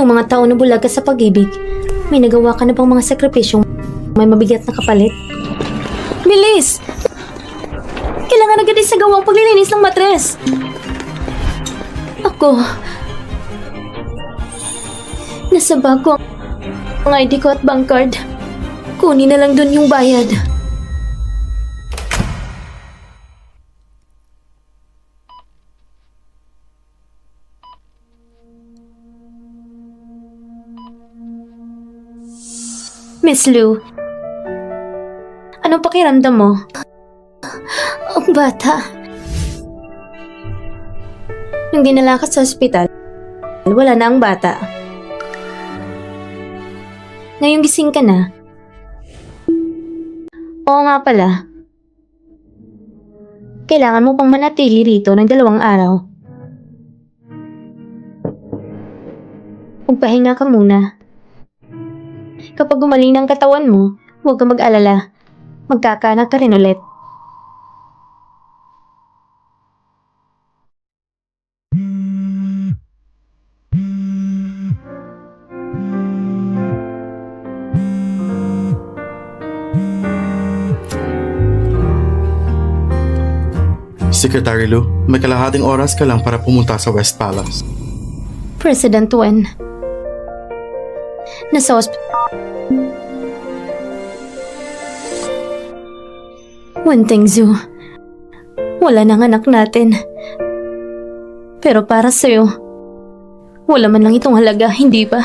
Nung mga taon na bulag ka sa pag-ibig, may nagawa ka na bang mga sakripisyong may mabigat na kapalit? Bilis! Kailangan agad sa gawang paglilinis ng matres. Ako, nasa bag ko ang ID ko at bank card. Kunin na lang dun yung bayad. Miss Lou, anong pakiramdam mo? Ang bata. Nung dinala ka sa ospital, wala na ang bata. Ngayong gising ka na. Oo nga pala. Kailangan mo pang manatili rito ng 2 araw. Magpahinga ka muna. Kapag gumaling ng katawan mo, huwag kang mag-alala. Magkakaanak ka rin ulit. Secretary Lou, may kalahating oras ka lang para pumunta sa West Palace. President Wen. Nasa Wen Tengzu. Wala nang anak natin. Pero para sa'yo, wala man lang itong halaga, hindi ba?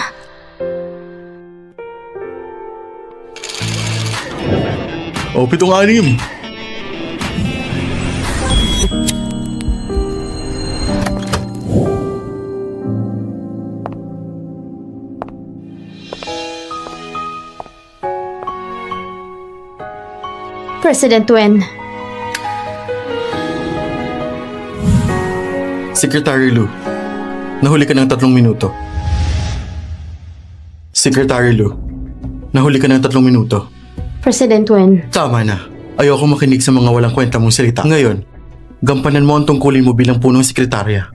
O, 7-6. President Wen. Secretary Lou, nahuli ka ng 3 minuto. Secretary Lou, nahuli ka ng 3 minuto. President Wen. Tama na. Ayoko makinig sa mga walang kwenta mong salita. Ngayon, gampanan mo ang tungkulin mo bilang punong sekretarya.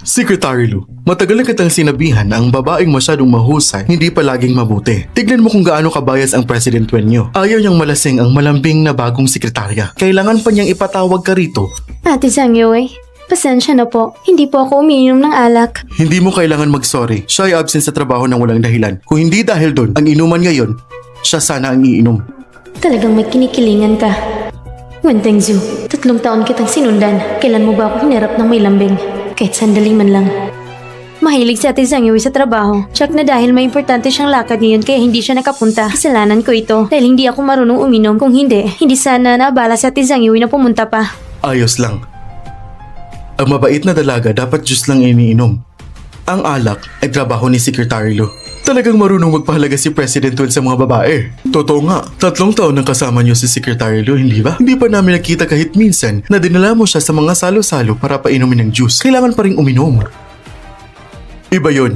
Secretary Lou, matagal na kitang sinabihan na ang babaeng masyadong mahusay hindi palaging mabuti. Tignan mo kung gaano kabayas ang President Wen nyo. Ayaw niyang malasing ang malambing na bagong sekretarya. Kailangan pa niyang ipatawag ka rito. Ate Zhang-Yue, pasensya na po. Hindi po ako umiinom ng alak. Hindi mo kailangan mag-sorry. Siya ay absent sa trabaho ng walang dahilan. Kung hindi dahil doon, ang inuman ngayon, siya sana ang iinom. Talagang may kinikilingan ka. Wen Tengzu, 3 taon kitang sinundan. Kailan mo ba ako hinarap ng may lambing? Kahit sandali man lang. Mahilig si Ate Zhang-Yue sa trabaho. Check na dahil may importante siyang lakad ngayon kaya hindi siya nakapunta. Kasalanan ko ito dahil hindi ako marunong uminom. Kung hindi sana naabala si Ate Zhang-Yue na pumunta pa. Ayos lang. Ang mabait na dalaga dapat juice lang iniinom. Ang alak ay trabaho ni Secretary Lou. Talagang marunong magpahalaga si President Wen sa mga babae. Totoo nga, 3 taon nang kasama niyo si Secretary Lou, hindi ba? Hindi pa namin nakita kahit minsan na dinala mo siya sa mga salo-salo para painumin ng juice. Kailangan pa rin uminom. Iba yun.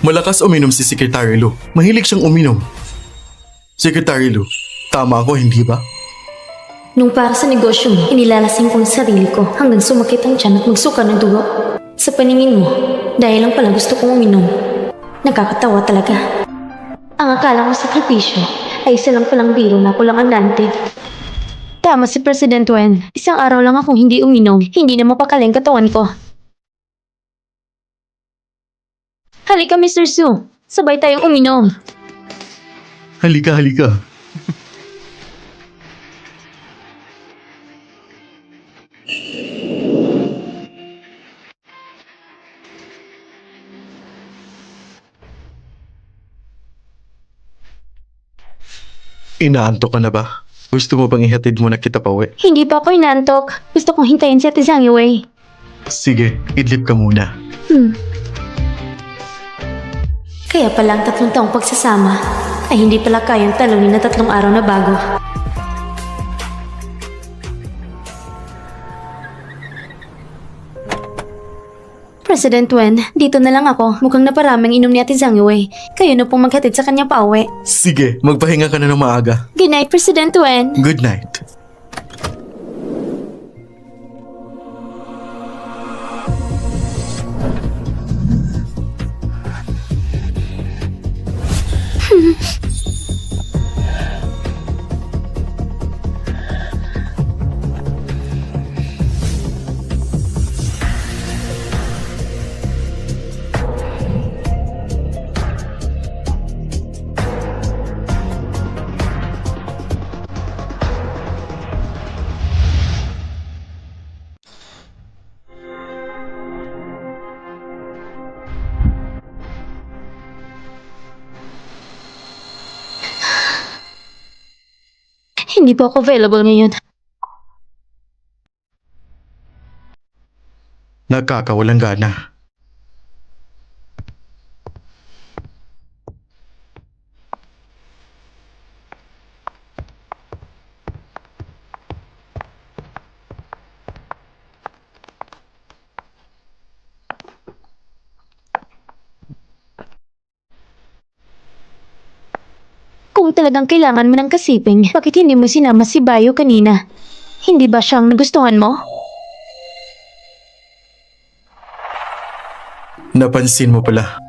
Malakas uminom si Secretary Lou. Mahilig siyang uminom. Secretary Lou, tama ako, hindi ba? Nung para sa negosyo mo, inilalasing ko ang sarili ko hanggang sumakit ang tiyan at magsuka ng dugo. Sa paningin mo, dahil lang pala gusto kong uminom. Nakakatawa talaga. Ang akala ko sakripisyo ay isa lang palang biro na ako lang ang nantig. Tama si President Wen. Isang araw lang akong hindi uminom. Hindi na mapakaling katawan ko. Halika, Mr. Su. Sabay tayong uminom. Halika, halika. Inaantok ka na ba? Gusto mo bang ihatid mo na kita pauwi? Hindi pa ako inantok. Gusto kong hintayin si Ate Zhang-Yue. Sige, idlip ka muna. Kaya pala ang 3 taong pagsasama ay hindi pala kayang talunin na 3 araw na bago. President Wen, dito na lang ako. Mukhang naparaming inom ni Ate Zhang-Yue. Kayo na pong maghatid sa kanya pauwi. Sige, magpahinga ka na ng maaga. Good night, President Wen. Good night. Hindi po ako available ngayon. Nagkakawalang gana. Kung talagang kailangan mo ng kasiping, bakit hindi mo sinama si Bayo kanina? Hindi ba siyang nagustuhan mo? Napansin mo pala.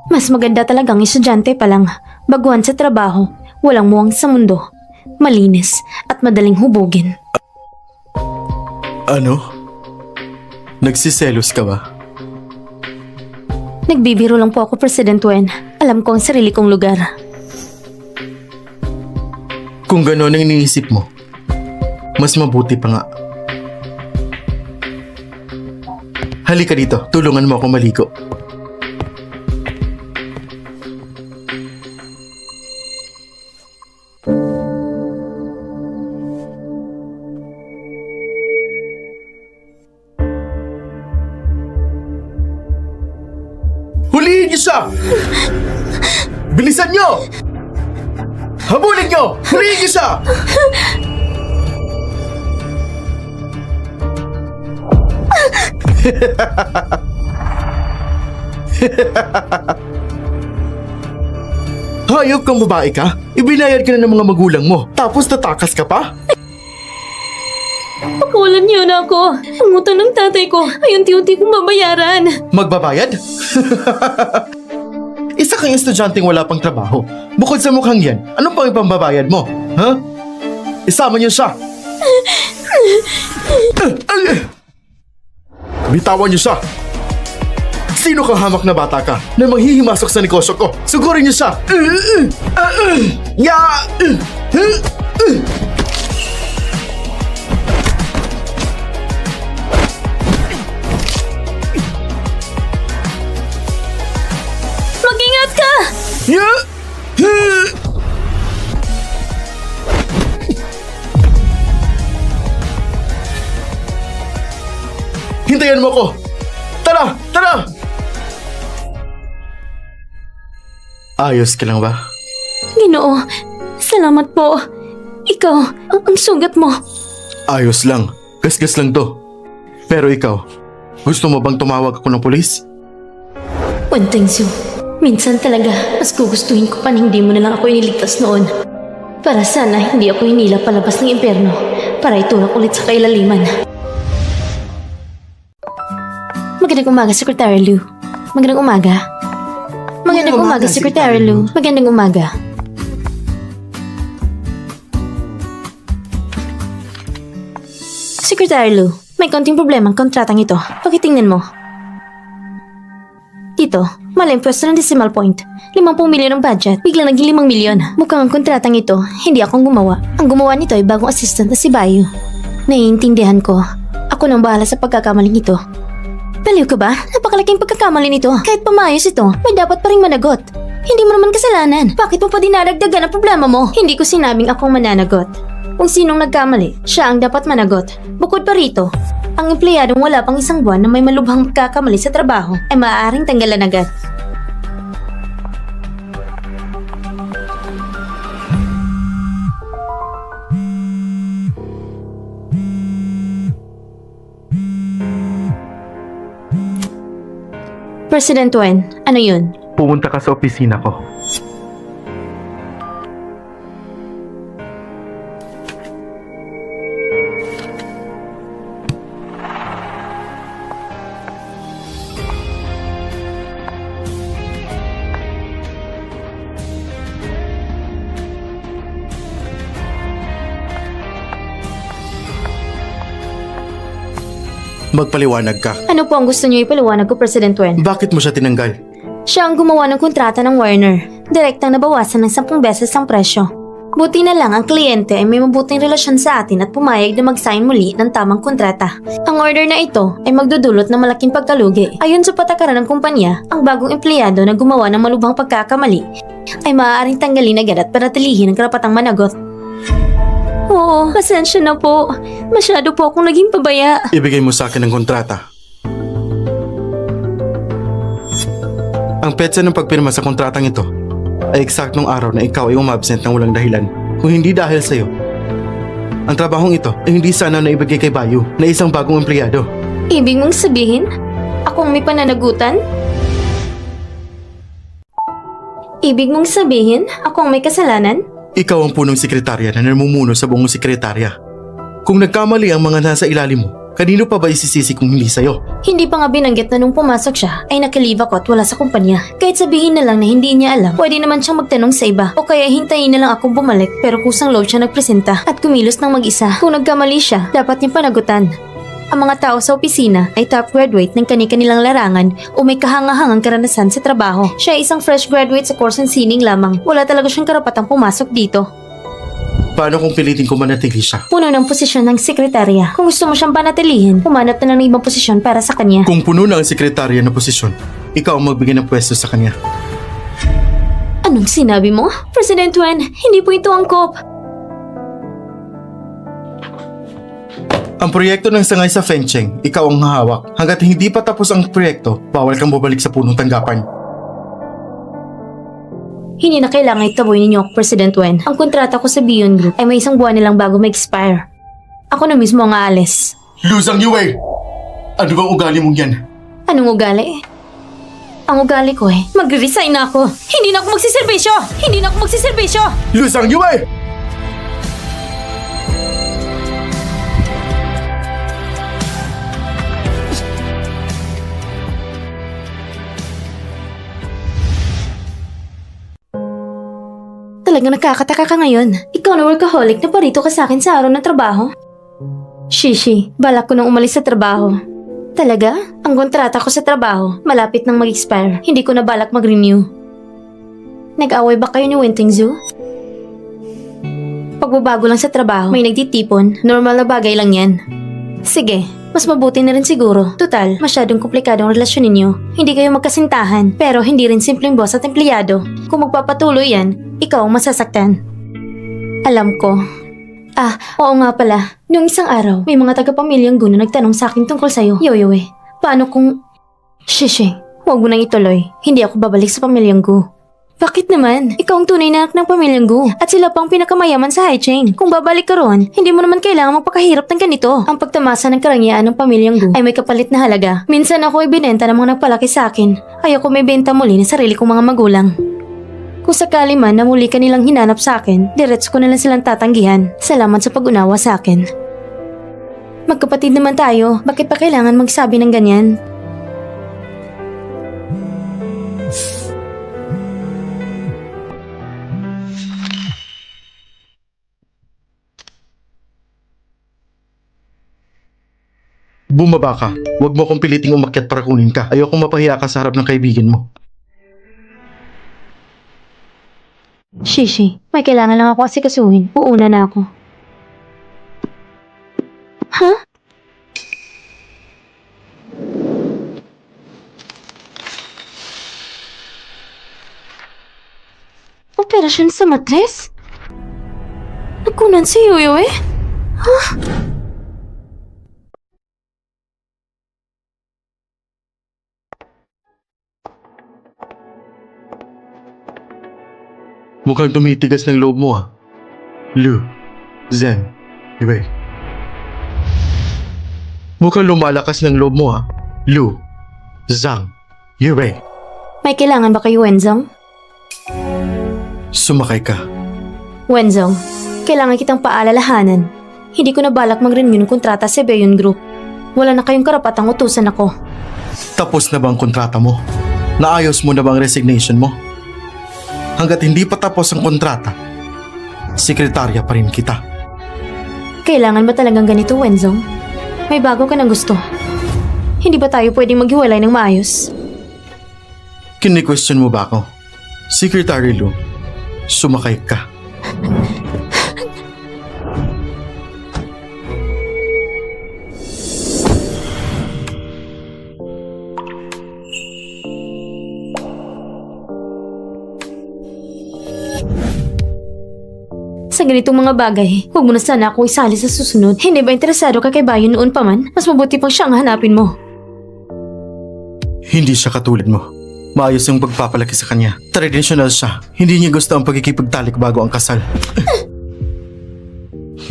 Mas maganda talagang estudyante pa lang. Baguhan sa trabaho, walang muwang sa mundo. Malinis at madaling hubugin. Ano? Nagsiselos ka ba? Nagbibiro lang po ako, President Wen. Alam ko ang sarili kong lugar. Kung gano'n ang iniisip mo, mas mabuti pa nga. Halika dito, tulungan mo ako maligo. Hulihin niyo siya! Bilisan niyo! Habulin niyo! Hulihin niyo siya! Hayop kang babae ka? Ibinayad ka na ng mga magulang mo, tapos tatakas ka pa? Pakawalan niyo na ako. Ang utang ng tatay ko ay unti-unti kong babayaran. Magbabayad? Isa kang estudyanteng wala pang trabaho. Bukod sa mukhang yan, anong pang ipambabayad mo? Ha? Isama niyo siya! Bitawan niyo siya! Sino kang hamak na bata ka na manghihimasok sa negosyo ko? Sugurin niyo siya! Ya! Mag-ingat ka! Ya! Hintayin mo ko! Tara! Tara! Ayos ka lang ba? Ginoo, salamat po. Ikaw, ang sugat mo. Ayos lang. Gasgas lang to. Pero ikaw, gusto mo bang tumawag ako ng pulis? Wentengso, minsan talaga mas gugustuhin ko pa na hindi mo na lang ako iniligtas noon. Para sana hindi ako hinila palabas ng impyerno para itulak ulit sa kailaliman. Magandang umaga, Secretary Liu. Magandang umaga. Magandang umaga, Secretary Liu. Magandang umaga. Secretary Liu, may konting problema ang kontratang ito. Pakitingnan mo. Dito, mali ang pwesto ng decimal point. 50 milyon ang budget, biglang naging 5 milyon. Mukhang ang kontratang ito, hindi akong gumawa. Ang gumawa nito ay bagong assistant na si Bayo. Naiintindihan ko. Ako nang bahala sa pagkakamaling ito. Baliw ka ba? Napakalaking pagkakamali nito. Kahit pamayos ito, may dapat pa rin managot. Hindi mo naman kasalanan. Bakit mo pa dinadagdagan ang problema mo? Hindi ko sinabing akong mananagot. Kung sinong nagkamali, siya ang dapat managot. Bukod pa rito, ang empleyadong wala pang isang buwan na may malubhang pagkakamali sa trabaho ay maaaring tanggalan agad. President Wen, ano yun? Pumunta ka sa opisina ko. Magpaliwanag ka. Ano po ang gusto niyo ipaliwanag ko, President Wen? Bakit mo siya tinanggal? Siya ang gumawa ng kontrata ng Warner. Direktang nabawasan ng 10 beses ang presyo. Buti na lang ang kliyente ay may mabuting relasyon sa atin at pumayag na mag-sign muli ng tamang kontrata. Ang order na ito ay magdudulot ng malaking pagkalugi. Ayon sa patakaran ng kumpanya, ang bagong empleyado na gumawa ng malubhang pagkakamali ay maaaring tanggalin agad at panatilihin ang karapatang managot. Oo, pasensya na po. Masyado po akong naging pabaya. Ibigay mo sa akin ang kontrata. Ang petsa ng pagpirma sa kontratang ito ay eksaktong araw na ikaw ay umabsent ng walang dahilan. Kung hindi dahil sa'yo, ang trabahong ito ay hindi sana naibigay kay Bayu na isang bagong empleyado. Ibig mong sabihin, akong may pananagutan? Ibig mong sabihin, akong may kasalanan? Ikaw ang punong sekretarya na namumuno sa buong sekretarya. Kung nagkamali ang mga nasa ilalim mo, kanino pa ba isisisi kung hindi sa'yo? Hindi pa nga binanggit na nung pumasok siya ay nakalive ako at wala sa kumpanya. Kahit sabihin na lang na hindi niya alam, pwede naman siyang magtanong sa iba o kaya hintayin na lang akong bumalik pero kusang loob siya nagpresenta at kumilos ng mag-isa. Kung nagkamali siya, dapat niyang panagutan. Ang mga tao sa opisina ay top graduate ng kani-kanilang larangan o may kahangahangang karanasan sa trabaho. Siya ay isang fresh graduate sa course ng sining lamang. Wala talaga siyang karapatang pumasok dito. Paano kung pilitin ko manatili siya? Puno ng posisyon ng sekretarya. Kung gusto mo siyang panatilihin, humanap na lang ng ibang posisyon para sa kanya. Kung puno na ang sekretarya na posisyon, ikaw ang magbigay ng pwesto sa kanya. Anong sinabi mo? President Wen, hindi po ito angkop. Ang proyekto ng sangay sa Fengcheng, ikaw ang hahawak. Hanggat hindi pa tapos ang proyekto, bawal kang bumalik sa punong tanggapan. Hindi na kailangan itaboy ninyo ako, President Wen. Ang kontrata ko sa Beyond Group ay may isang buwan nilang bago ma-expire. Ako na mismo ang aalis. Luzang Yue! Ano bang ugali mong yan? Anong ugali? Ang ugali ko mag-resign na ako. Hindi na ako magsiservisyo! Hindi na ako magsiservisyo! Luzang Yue! Talagang nakakataka ka ngayon. Ikaw na workaholic na parito ka sa akin sa araw ng trabaho. Shishi, balak ko nang umalis sa trabaho. Talaga? Ang kontrata ko sa trabaho, malapit nang mag-expire. Hindi ko na balak mag-renew. Nag-away ba kayo ni Winting Zoo? Pagbabago lang sa trabaho, may nagtitipon. Normal na bagay lang yan. Sige, mas mabuti na rin siguro. Total, masyadong komplikadong relasyon ninyo. Hindi kayo magkasintahan, pero hindi rin simpleng boss at empleyado. Kung magpapatuloy yan, ikaw ang masasaktan. Alam ko. Oo nga pala. Noong isang araw, may mga taga-pamilyang Gu na nagtanong sa akin tungkol sa'yo. Yoyowe, paano kung... Shishi, huwag mo nang ituloy. Hindi ako babalik sa pamilyang Gu. Bakit naman? Ikaw ang tunay na anak ng pamilyang Gu at sila pang pinakamayaman sa high chain. Kung babalik ka ron, hindi mo naman kailangan magpakahirap ng ganito. Ang pagtamasa ng karangyaan ng pamilyang Gu ay may kapalit na halaga. Minsan ako ibinenta ng mga nagpalaki sa akin. Ayoko may benta muli ng sarili kong mga magulang. Kung sakali man na muli ka nilang hinanap sa akin, diretso ko na lang silang tatanggihan. Salamat sa pag-unawa sa akin. Magkapatid naman tayo. Bakit pa kailangan magsabi ng ganyan? Bumaba ka. Huwag mo akong piliting umakyat para kunin ka. Ayokong mapahiya ka sa harap ng kaibigan mo. Shishi, may kailangan lang ako asikasuhin. Uuna na ako. Ha? Operasyon sa matres? Nagkunan si Yoyo Ha? Mukhang tumitigas ng loob mo Lu, Zen, Yue. Mukhang lumalakas ng loob mo Lu, Zhang, Yue. May kailangan ba kayo, Wenzong? Sumakay ka. Wenzong, kailangan kitang paalalahanan. Hindi ko na balak mag-renew ng kontrata sa Beyond Group. Wala na kayong karapatang utusan ako. Tapos na ba ang kontrata mo? Naayos mo na ba ang resignation mo? Hanggat hindi pa tapos ang kontrata, sekretarya pa rin kita. Kailangan ba talagang ganito, Wenzong? May bago ka ng gusto. Hindi ba tayo pwedeng maghiwalay ng maayos? Kini-question mo ba ako? Secretary Lu, sumakay ka. Sa Sa ganitong mga bagay, huwag mo na sana akong isali sa susunod. Hindi ba interesado ka kay Bayo noon pa man? Mas mabuti pang siyang hanapin mo. Hindi siya katulad mo. Maayos yung pagpapalaki sa kanya. Traditional siya. Hindi niya gusto ang pagkikipagtalik bago ang kasal.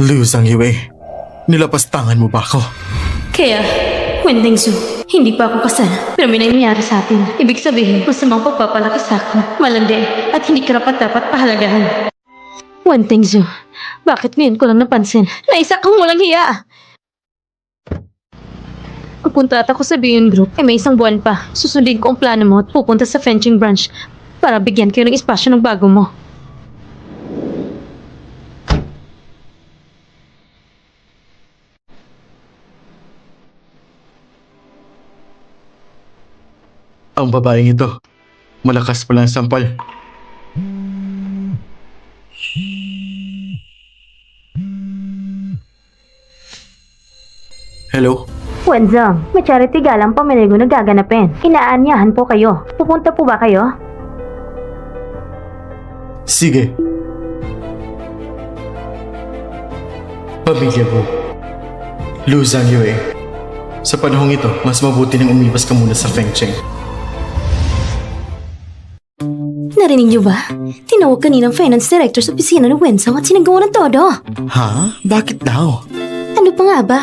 Liu Zhangyue, nilapastangan mo ba ako? Kaya, Wen Dingsu, hindi pa ako kasal, pero may nangyayari sa atin. Ibig sabihin, masamang pagpapalaki sa akin, malandi, at hindi karapat dapat pahalagahan. Wen Dingsu, bakit ngayon ko lang napansin na isa kang walang hiya? Pupunta at ako sa Beyond Group, may isang buwan pa. Susundin ko ang plano mo at pupunta sa Fenching Branch para bigyan kayo ng espasyo ng bago mo. Ang babaeng ito, malakas palang sampal. Hello? Wenzong, may charity galang pamiligo na gaganapin. Inaanyahan po kayo. Pupunta po ba kayo? Sige. Pamilya mo. Liu Zhangyue. Sa panahong ito, mas mabuti nang umiwas ka muna sa Fengcheng. Narinig niyo ba? Tinawag kaninang finance director sa opisina ng Wenzong at sinagawa ng todo. Ha? Bakit daw? Ano pa nga ba?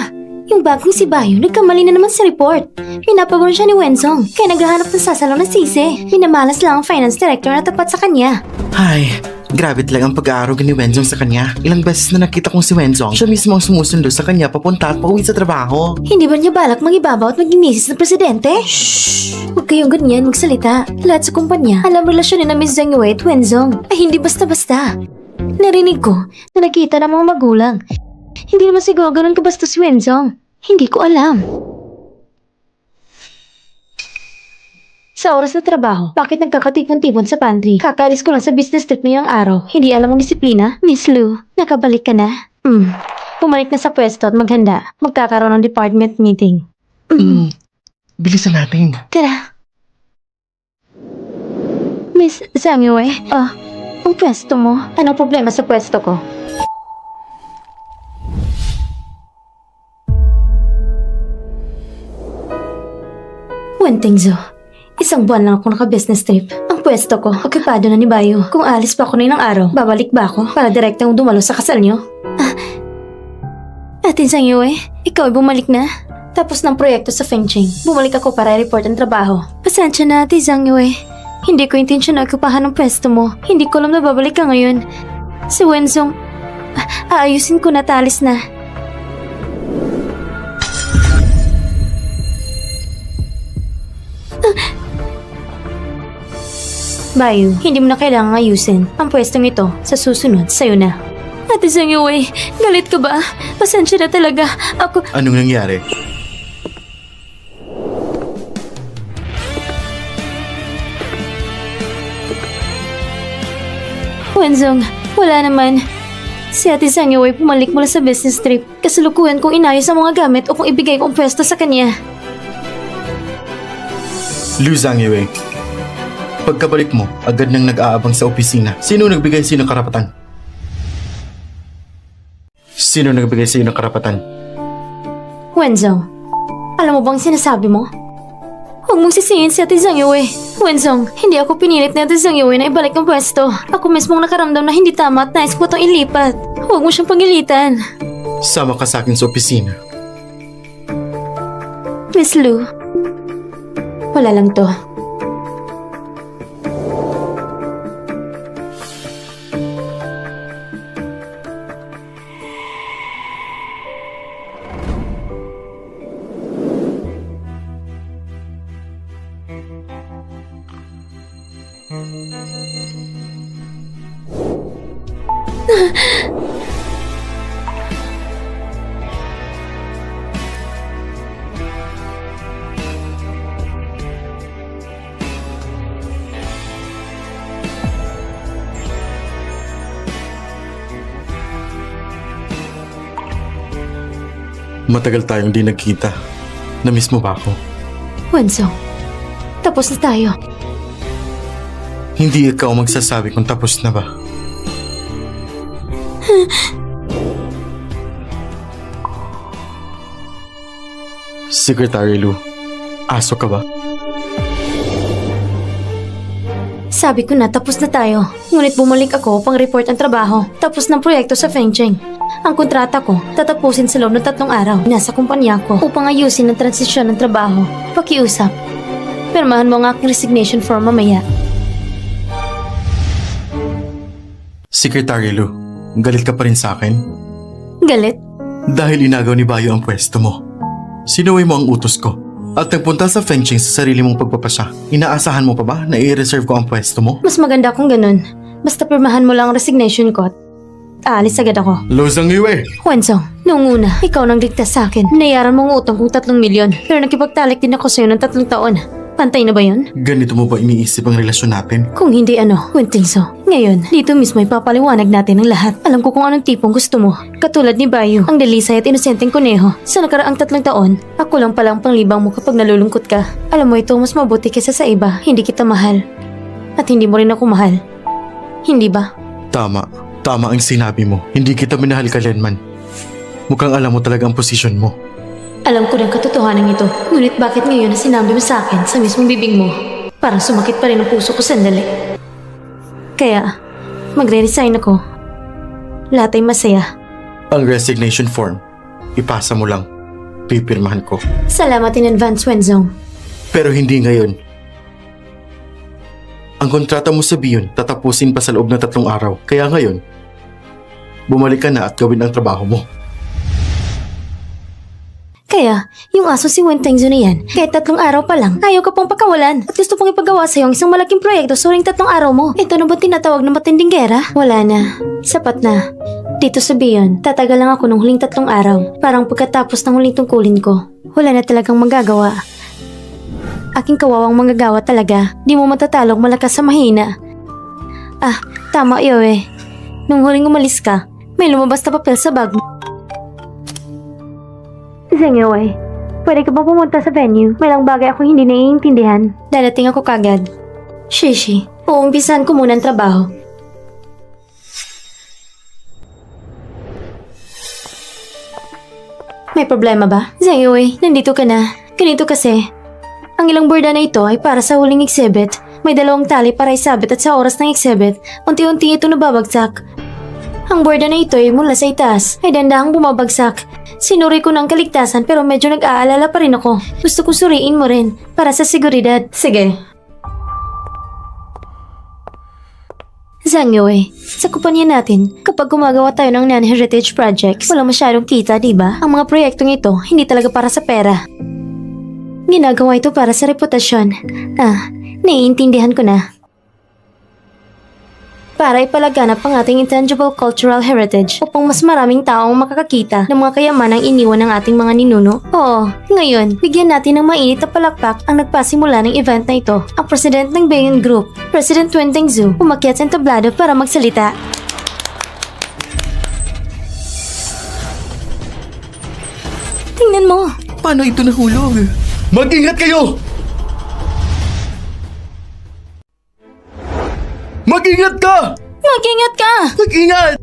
Yung bagong si Bayo, nagkamali na naman sa report. Pinapabor siya ni Wenzong, kaya naghahanap ng sasalong ng sisi. Minamalas lang ang finance director na tapat sa kanya. Ay, grabe talaga ang pag-aarugan ni Wenzong sa kanya. Ilang beses na nakita kong si Wenzong, siya mismo ang sumusundo sa kanya papunta at pauwi sa trabaho. Hindi ba niya balak magibabaw at maging misis ng presidente? Shhh! Huwag kayong ganyan magsalita. Lahat sa kumpanya, alam relasyon ni na Miss Zhangyue at Wenzong. Ay hindi basta-basta. Narinig ko na nakita ng mga magulang. Hindi naman siguro ganun kabasta si Wenzong. Hindi ko alam. Sa oras na trabaho, bakit nagkakatipon-tipon sa pantry? Kakalis ko lang sa business trip ngayong araw. Hindi alam ang disiplina? Miss Lu, nakabalik ka na? Bumalik na sa pwesto at maghanda. Magkakaroon ng department meeting. Bilisan natin. Tara. Miss Zhangyue, ang pwesto mo. Anong problema sa pwesto ko? Wen Dingsu, isang buwan lang ako naka-business trip. Ang pwesto ko, okupado na ni Bayo. Kung alis pa ako na ilang araw, babalik ba ako para direktang dumalo sa kasal niyo? Ate Zhangyue, ikaw ay bumalik na? Tapos ng proyekto sa Fengcheng, bumalik ako para i-report ang trabaho. Pasensya na, Ate Zhangyue. Hindi ko intensyon na okupahan ang pwesto mo. Hindi ko alam na babalik ka ngayon. Si Wenzong, aayusin ko na talis na. Bayo, hindi mo na kailangang ayusin. Ang pwestong ito, sa susunod, sa'yo na. Ate Zhangyue, galit ka ba? Pasensya na talaga. Ako... Anong nangyari? Wenzong, wala naman. Si Ate Zhangyue pumalik mula sa business trip. Kasalukuyan kong inayos ang mga gamit o kung ibigay ko ang pwesto sa kanya. Liu Zhangyue, pagkabalik mo, agad nang nag-aabang sa opisina. Sino nagbigay sa'yo ng karapatan? Sino nagbigay sa'yo ng karapatan? Wenzong, alam mo bang sinasabi mo? Huwag mong sisihin si Ate Zhangyue. Wenzong, hindi ako pinilit ni Ate Zhangyue na ibalik ang pwesto. Ako mismong nakaramdam na hindi tama at nais ko itong ilipat. Huwag mo siyang pagilitan. Sama ka sa akin sa opisina. Miss Lu, wala lang to. Matagal tayong di nagkita. Namiss mo ba ako? Wenzong, tapos na tayo. Hindi ikaw magsasabi kung tapos na ba. Secretary Lu, aso ka ba? Sabi ko na tapos na tayo. Ngunit bumalik ako upang report ang trabaho. Tapos ng proyekto sa Fengcheng. Ang kontrata ko, tatapusin sa loob ng 3 araw. Nasa kumpanya ko upang ayusin ang transisyon ng trabaho. Pakiusap. Pirmahan mo ang aking resignation form mamaya. Secretary Lu, galit ka pa rin sa akin? Galit? Dahil inagaw ni Bayo ang pwesto mo. Sinuway mo ang utos ko. At nagpunta sa Fengcheng sa sarili mong pagpapasya. Inaasahan mo pa ba na i-reserve ko ang pwesto mo? Mas maganda kung ganun. Basta pirmahan mo lang ang resignation ko at aalis agad ako. Losang iwe! Wenzong, noong una, ikaw nang ligtas sa akin. Binayaran mo ang utang kong 3 milyon. Pero nakipagtalik din ako sa'yo ng 3 taon. Pantay na ba yun? Ganito mo ba iniisip ang relasyon natin? Kung hindi ano, Wentingso. Ngayon, dito mismo ipapaliwanag natin ang lahat. Alam ko kung anong tipong gusto mo. Katulad ni Bayu, ang delisay at inosenteng kuneho. Sa nakaraang 3 taon, ako lang palang panglibang mo kapag nalulungkot ka. Alam mo ito, mas mabuti kaysa sa iba. Hindi kita mahal. At hindi mo rin ako mahal. Hindi ba? Tama. Tama ang sinabi mo. Hindi kita minahal kailanman. Mukhang alam mo talaga ang posisyon mo. Alam ko ng katotohanan ito. Ngunit bakit ngayon na sinabi mo sa akin sa mismong bibig mo? Parang sumakit pa rin ang puso ko sandali. Kaya, magre-resign ako. Lahat ay masaya. Ang resignation form, ipasa mo lang. Pipirmahan ko. Salamat in advance, Wenzong. Pero hindi ngayon. Ang kontrata mo sa Bion, tatapusin pa sa loob ng 3 araw. Kaya ngayon, bumalik ka na at gawin ang trabaho mo. Kaya, yung aso si Wentengzo na yan, kahit 3 araw pa lang, ayaw ka pang pakawalan. At gusto pang ipagawa sa'yo ang isang malaking proyekto sa huling 3 araw mo. Ito na ba tinatawag na matinding gera? Wala na. Sapat na. Dito sa Bion, tatagal lang ako ng huling 3 araw. Parang pagkatapos ng huling tungkulin ko, wala na talagang magagawa. Aking kawawang manggagawa talaga. Di mo matatalog malakas sa mahina. Ah, tama Yoe. Nung huling umalis ka, may lumabas na papel sa bag mo. Zengyoy, pwede ka ba pumunta sa venue? May lang bagay akong hindi naiintindihan. Dadating ako kagad. Shishi, uumpisahan ko muna ang trabaho. May problema ba? Zengyoy, nandito ka na. Ganito kasi. Ang ilang borda na ito ay para sa huling exhibit. May 2 tali para isabit at sa oras ng exhibit, unti-unti ito nababagsak. Ang borda na ito ay mula sa itaas ay dandahang bumabagsak. Sinuri ko ng kaligtasan pero medyo nag-aalala pa rin ako. Gusto ko suriin mo rin para sa seguridad. Sige. Zangyoy, sa kumpanya natin, kapag gumagawa tayo ng non-heritage projects, wala masyadong kita, diba? Ang mga proyektong ito, hindi talaga para sa pera. Ginagawa ito para sa reputasyon. Ah, naiintindihan ko na. Para ipalaganap ang ating intangible cultural heritage upang mas maraming taong makakakita ng mga kayamanang iniwan ng ating mga ninuno. Oo, ngayon, bigyan natin ng mainit na palakpak ang nagpasimula ng event na ito. Ang president ng Bayon Group, President Wentengzo, umakyat sa entablado para magsalita. Tingnan mo! Paano ito nahulog? Mag-ingat kayo! Mag-ingat ka! Mag-ingat ka! Mag-ingat!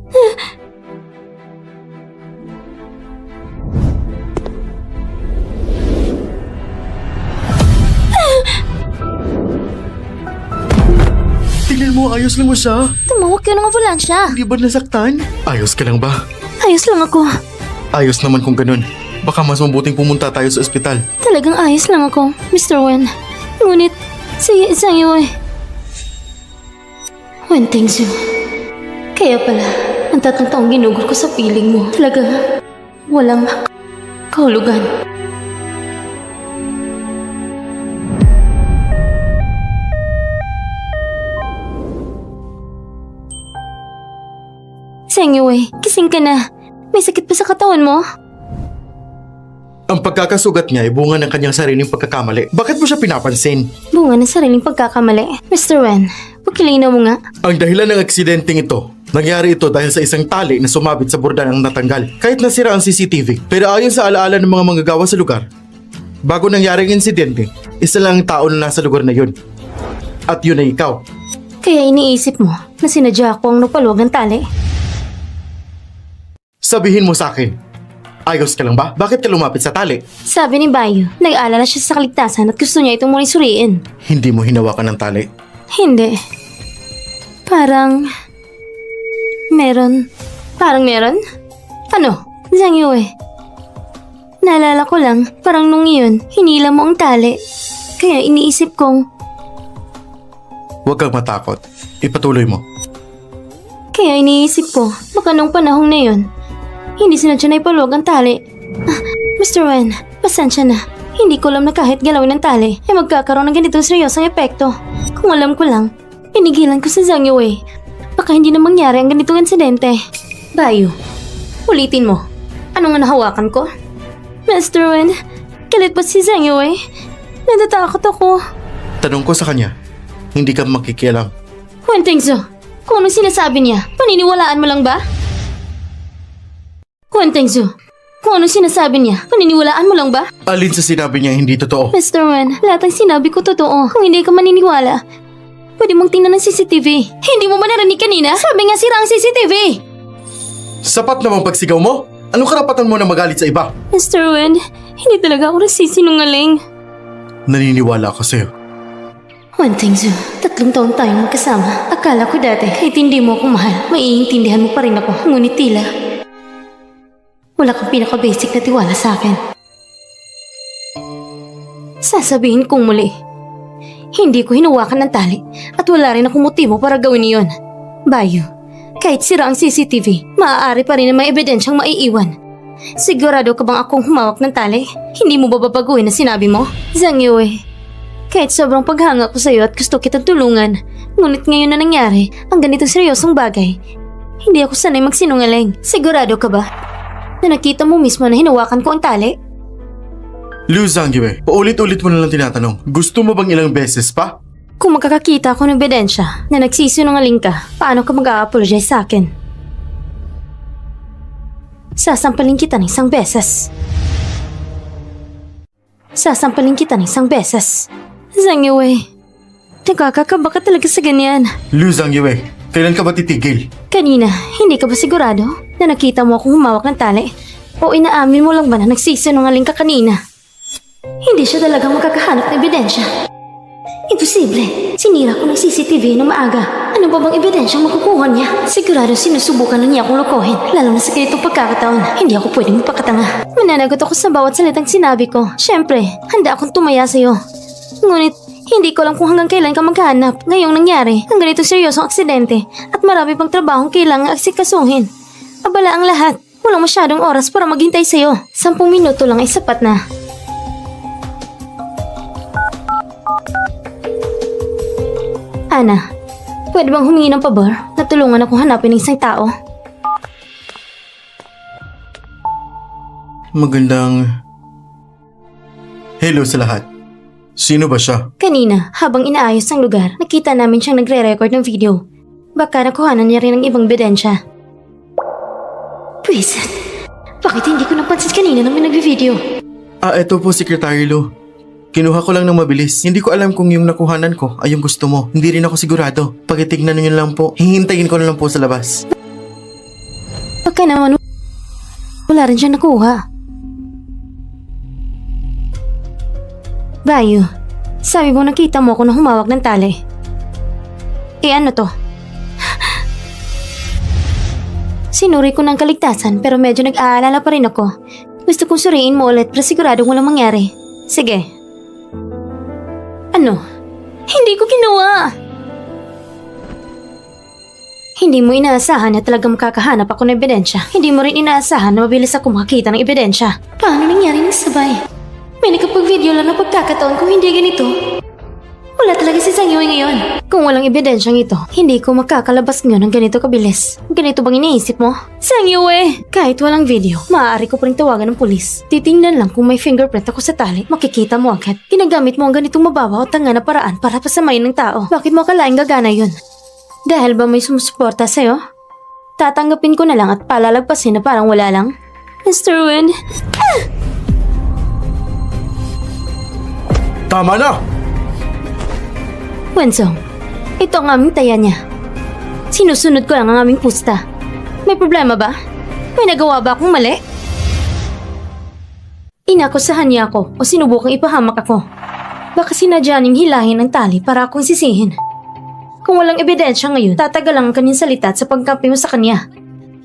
Tingnan mo, ayos lang mo siya. Tumawag ka ng ambulansya. Hindi ba nasaktan? Ayos ka lang ba? Ayos lang ako. Ayos naman kung ganun. Baka mas mabuting pumunta tayo sa ospital. Talagang ayos lang ako, Mr. Wen. Ngunit, si Zangyoy. Wentengzo. Kaya pala, ang 3 taong ginugol ko sa piling mo. Talagang walang kahulugan. Zangyoy, gising ka na. May sakit pa sa katawan mo? Ang pagkakasugat niya ay bunga ng kanyang sariling pagkakamali. Bakit mo siya pinapansin? Bunga ng sariling pagkakamali. Mr. Wen, pakilinaw mo nga. Ang dahilan ng aksidenteng ito, nangyari ito dahil sa isang tali na sumabit sa borda ng natanggal. Kahit nasira ang CCTV, pero ayon sa alaala ng mga manggagawa sa lugar, bago nangyaring insidente, isa lang ang tao na nasa lugar na yun. At yun ay ikaw. Kaya iniisip mo na sinadya ako ang napaluwag ng tali. Sabihin mo sa akin. Ayos ka lang ba? Bakit ka lumapit sa tali? Sabi ni Bayo, nag-aalala siya sa kaligtasan at gusto niya itong muling suriin. Hindi mo hinawakan ng tali. Hindi. Parang meron. Ano? Zhang Yue. Naalala ko lang, parang nung iyon, hinila mo ang tali. Kaya iniisip kong, Huwag kang matakot. Ipatuloy mo. kaya iniisip ko, baka nung panahong na yun, hindi sinadya na ipalwag ang tali. Mr. Wen, pasensya na. Hindi ko alam na kahit galawin ng tali, ay magkakaroon ng ganitong seryosong epekto. Kung alam ko lang, pinigilan ko si Zhang Yue. Baka hindi na mangyari ang ganitong insidente. Bayo, ulitin mo. Ano nga nahawakan ko? Mr. Wen, galit ba si Zhang Yue? Natatakot ako. Tanong ko sa kanya. Hindi ka makikialam. Wen Tengzu, kung anong sinasabi niya, paniniwalaan mo lang ba? Wen Tengzu, kung anong sinasabi niya, paniniwalaan mo lang ba? Alin sa sinabi niya hindi totoo? Mr. Wen, lahat ng sinabi ko totoo. Kung hindi ka maniniwala, pwede mong tingnan ng CCTV. Hindi mo ba narinig kanina? Sabi nga sira ang CCTV! Sapat namang pagsigaw mo? Anong karapatan mo na magalit sa iba? Mr. Wen, hindi talaga ako nagsisinungaling. Naniniwala ako sa'yo. Wen Tengzu, 3 taon tayong magkasama. Akala ko dati, kahit hindi mo ako mahal, maiintindihan mo pa rin ako. Ngunit tila, wala kang pinaka-basic na tiwala sa akin. Sasabihin kong muli, hindi ko hinawakan ng tali at wala rin akong motibo para gawin iyon. Bayo, kahit sira ang CCTV, maaari pa rin na may ebidensyang maiiwan. Sigurado ka bang akong humawak ng tali? Hindi mo ba babaguhin na sinabi mo? Zhang Yue, kahit sobrang paghanga ko sa'yo at gusto kitang tulungan, ngunit ngayon na nangyari ang ganitong seryosong bagay, hindi ako sanay magsinungaling. Sigurado ka ba na nakita mo mismo na hinawakan ko ang tali? Liu Zhangyue, paulit-ulit mo na lang tinatanong. Gusto mo bang ilang beses pa? Kung makakakita ako ng ebidensya na nagsisinungaling ka, paano ka mag-a-apologize sa akin? Sasampalin kita ng 1 beses. Sasampalin kita ng 1 beses. Zhang Yue, nagkakakaba ka talaga sa ganyan. Liu Zhangyue, kailan ka ba titigil? Kanina, hindi ka ba sigurado na nakita mo akong humawak ng tali? O inaamin mo lang ba na nagsisinungaling ka kanina? Hindi siya talagang makakahanap ng ebidensya. Imposible. Sinira ko ng CCTV na maaga. Ano ba bang ebidensyang makukuha niya? Sigurado sinusubukan na niya akong lokohin. Lalo na sa ganitong pagkakataon. Hindi ako pwedeng magpakatanga. Mananagot ako sa bawat salitang sinabi ko. Siyempre, handa akong tumaya sa'yo. Ngunit, hindi ko alam kung hanggang kailan ka maghahanap. Ngayong nangyari, ang ganitong seryosong aksidente at marami pang trabahong kailangang aksikasuhin. Abala ang lahat. Walang masyadong oras para maghintay sa'yo. 10 minuto lang ay sapat na. Ana, pwede bang humingi ng pabor na tulungan akong hanapin ng isang tao? Magandang... Hello sa lahat. Sino ba siya? Kanina, habang inaayos ang lugar, nakita namin siyang nagre-record ng video. Baka nakuhanan niya rin ng ibang ebidensya. Pwisit, bakit hindi ko napansin kanina nang may nagvi-video? Eto po, Secretary Lu. Kinuha ko lang ng mabilis. Hindi ko alam kung yung nakuhanan ko ay yung gusto mo. Hindi rin ako sigurado. Pakitignan niyo lang po. Hihintayin ko na lang po sa labas. Baka naman, wala rin siyang nakuha. Bayo, sabi mo nakita mo ako na humawak ng tali. Ano to? Sinuri ko ng kaligtasan pero medyo nag-aalala pa rin ako. Gusto kong suriin mo ulit pero siguradong walang mangyari. Sige. Ano? Hindi ko ginawa! Hindi mo inaasahan na talagang makakahanap ako ng ebidensya. Hindi mo rin inaasahan na mabilis ako makakita ng ebidensya. Paano nangyari ng sabay? May nakapag-video lang ng pagkakataon kung hindi ganito. Wala talaga si Zhang Yue ngayon. Kung walang ebidensyang ito, hindi ko makakalabas ngayon ng ganito kabilis. Ganito bang iniisip mo? Zhang Yue! Kahit walang video, maaari ko pa rin tawagan ng pulis. Titingnan lang kung may fingerprint ako sa tali, makikita mo agad. Ginagamit mo ang ganitong mababaw at tanga na paraan para pasamayin ng tao. Bakit mo akalaing gagana yun? Dahil ba may sumusuporta sa'yo? Tatanggapin ko na lang at palalagpasin na parang wala lang. Mr. Wen... Tama na! Wenzong, ito ang aming taya niya. Sinusunod ko lang ang aming pusta. May problema ba? May nagawa ba akong mali? Inakusahan niya ako o sinubukang ipahamak ako. Baka sinadya niyang hilahin ang tali para akong sisihin. Kung walang ebidensya ngayon, tatagal lang ang kanyang salita at sa pagkampi mo sa kanya.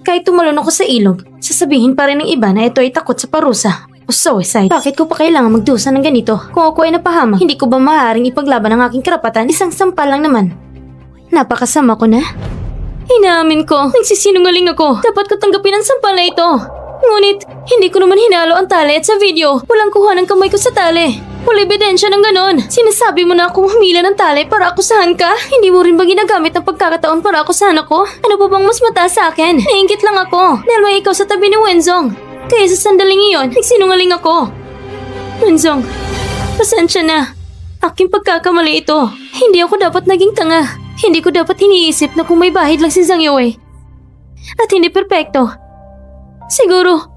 Kahit tumalon ako sa ilog, sasabihin pa rin ng iba na ito ay takot sa parusa o suicide. Bakit ko pa kailangan magdusa ng ganito? Kung ako ay napahamak, hindi ko ba maaaring ipaglaban ang aking karapatan? Isang sampal lang naman. Napakasama ko na. Inaamin ko, nagsisinungaling ako. Dapat ko tanggapin ang sampal na ito. Ngunit, hindi ko naman hinalo ang tali at sa video, walang kuha ng kamay ko sa tali. Wala ebidensya ng ganon. Sinasabi mo na akong humila ng tali para akusahan ka? Hindi mo rin ba ginagamit ang pagkakataon para akusahan ako? Ano pa bang mas mataas sa akin? Nainggit lang ako dahil may ikaw sa tabi ni Wenzong. Kaya sa sandaling iyon, nagsinungaling ako. Wenzong, pasensya na. Aking pagkakamali ito. Hindi ako dapat naging tanga. Hindi ko dapat iniisip na kung may bahid lang si Zhang Yue. At hindi perpekto. Siguro,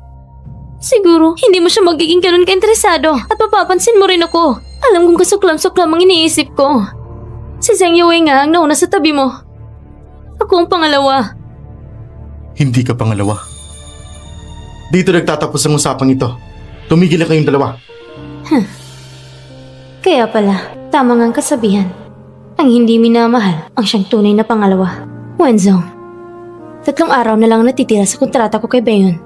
hindi mo siya magiging ganun ka-interesado at mapapansin mo rin ako. Alam kong kasuklam-suklam ang iniisip ko. Si Zhang Yue nga ang nauna sa tabi mo. Ako ang pangalawa. Hindi ka pangalawa. Dito nagtatapos ang usapang ito. Tumigil na kayong dalawa. Kaya pala, tama nga ang kasabihan. Ang hindi minamahal ang siyang tunay na pangalawa. Wenzong, 3 araw na lang natitira sa kontrata ko kay Bayon.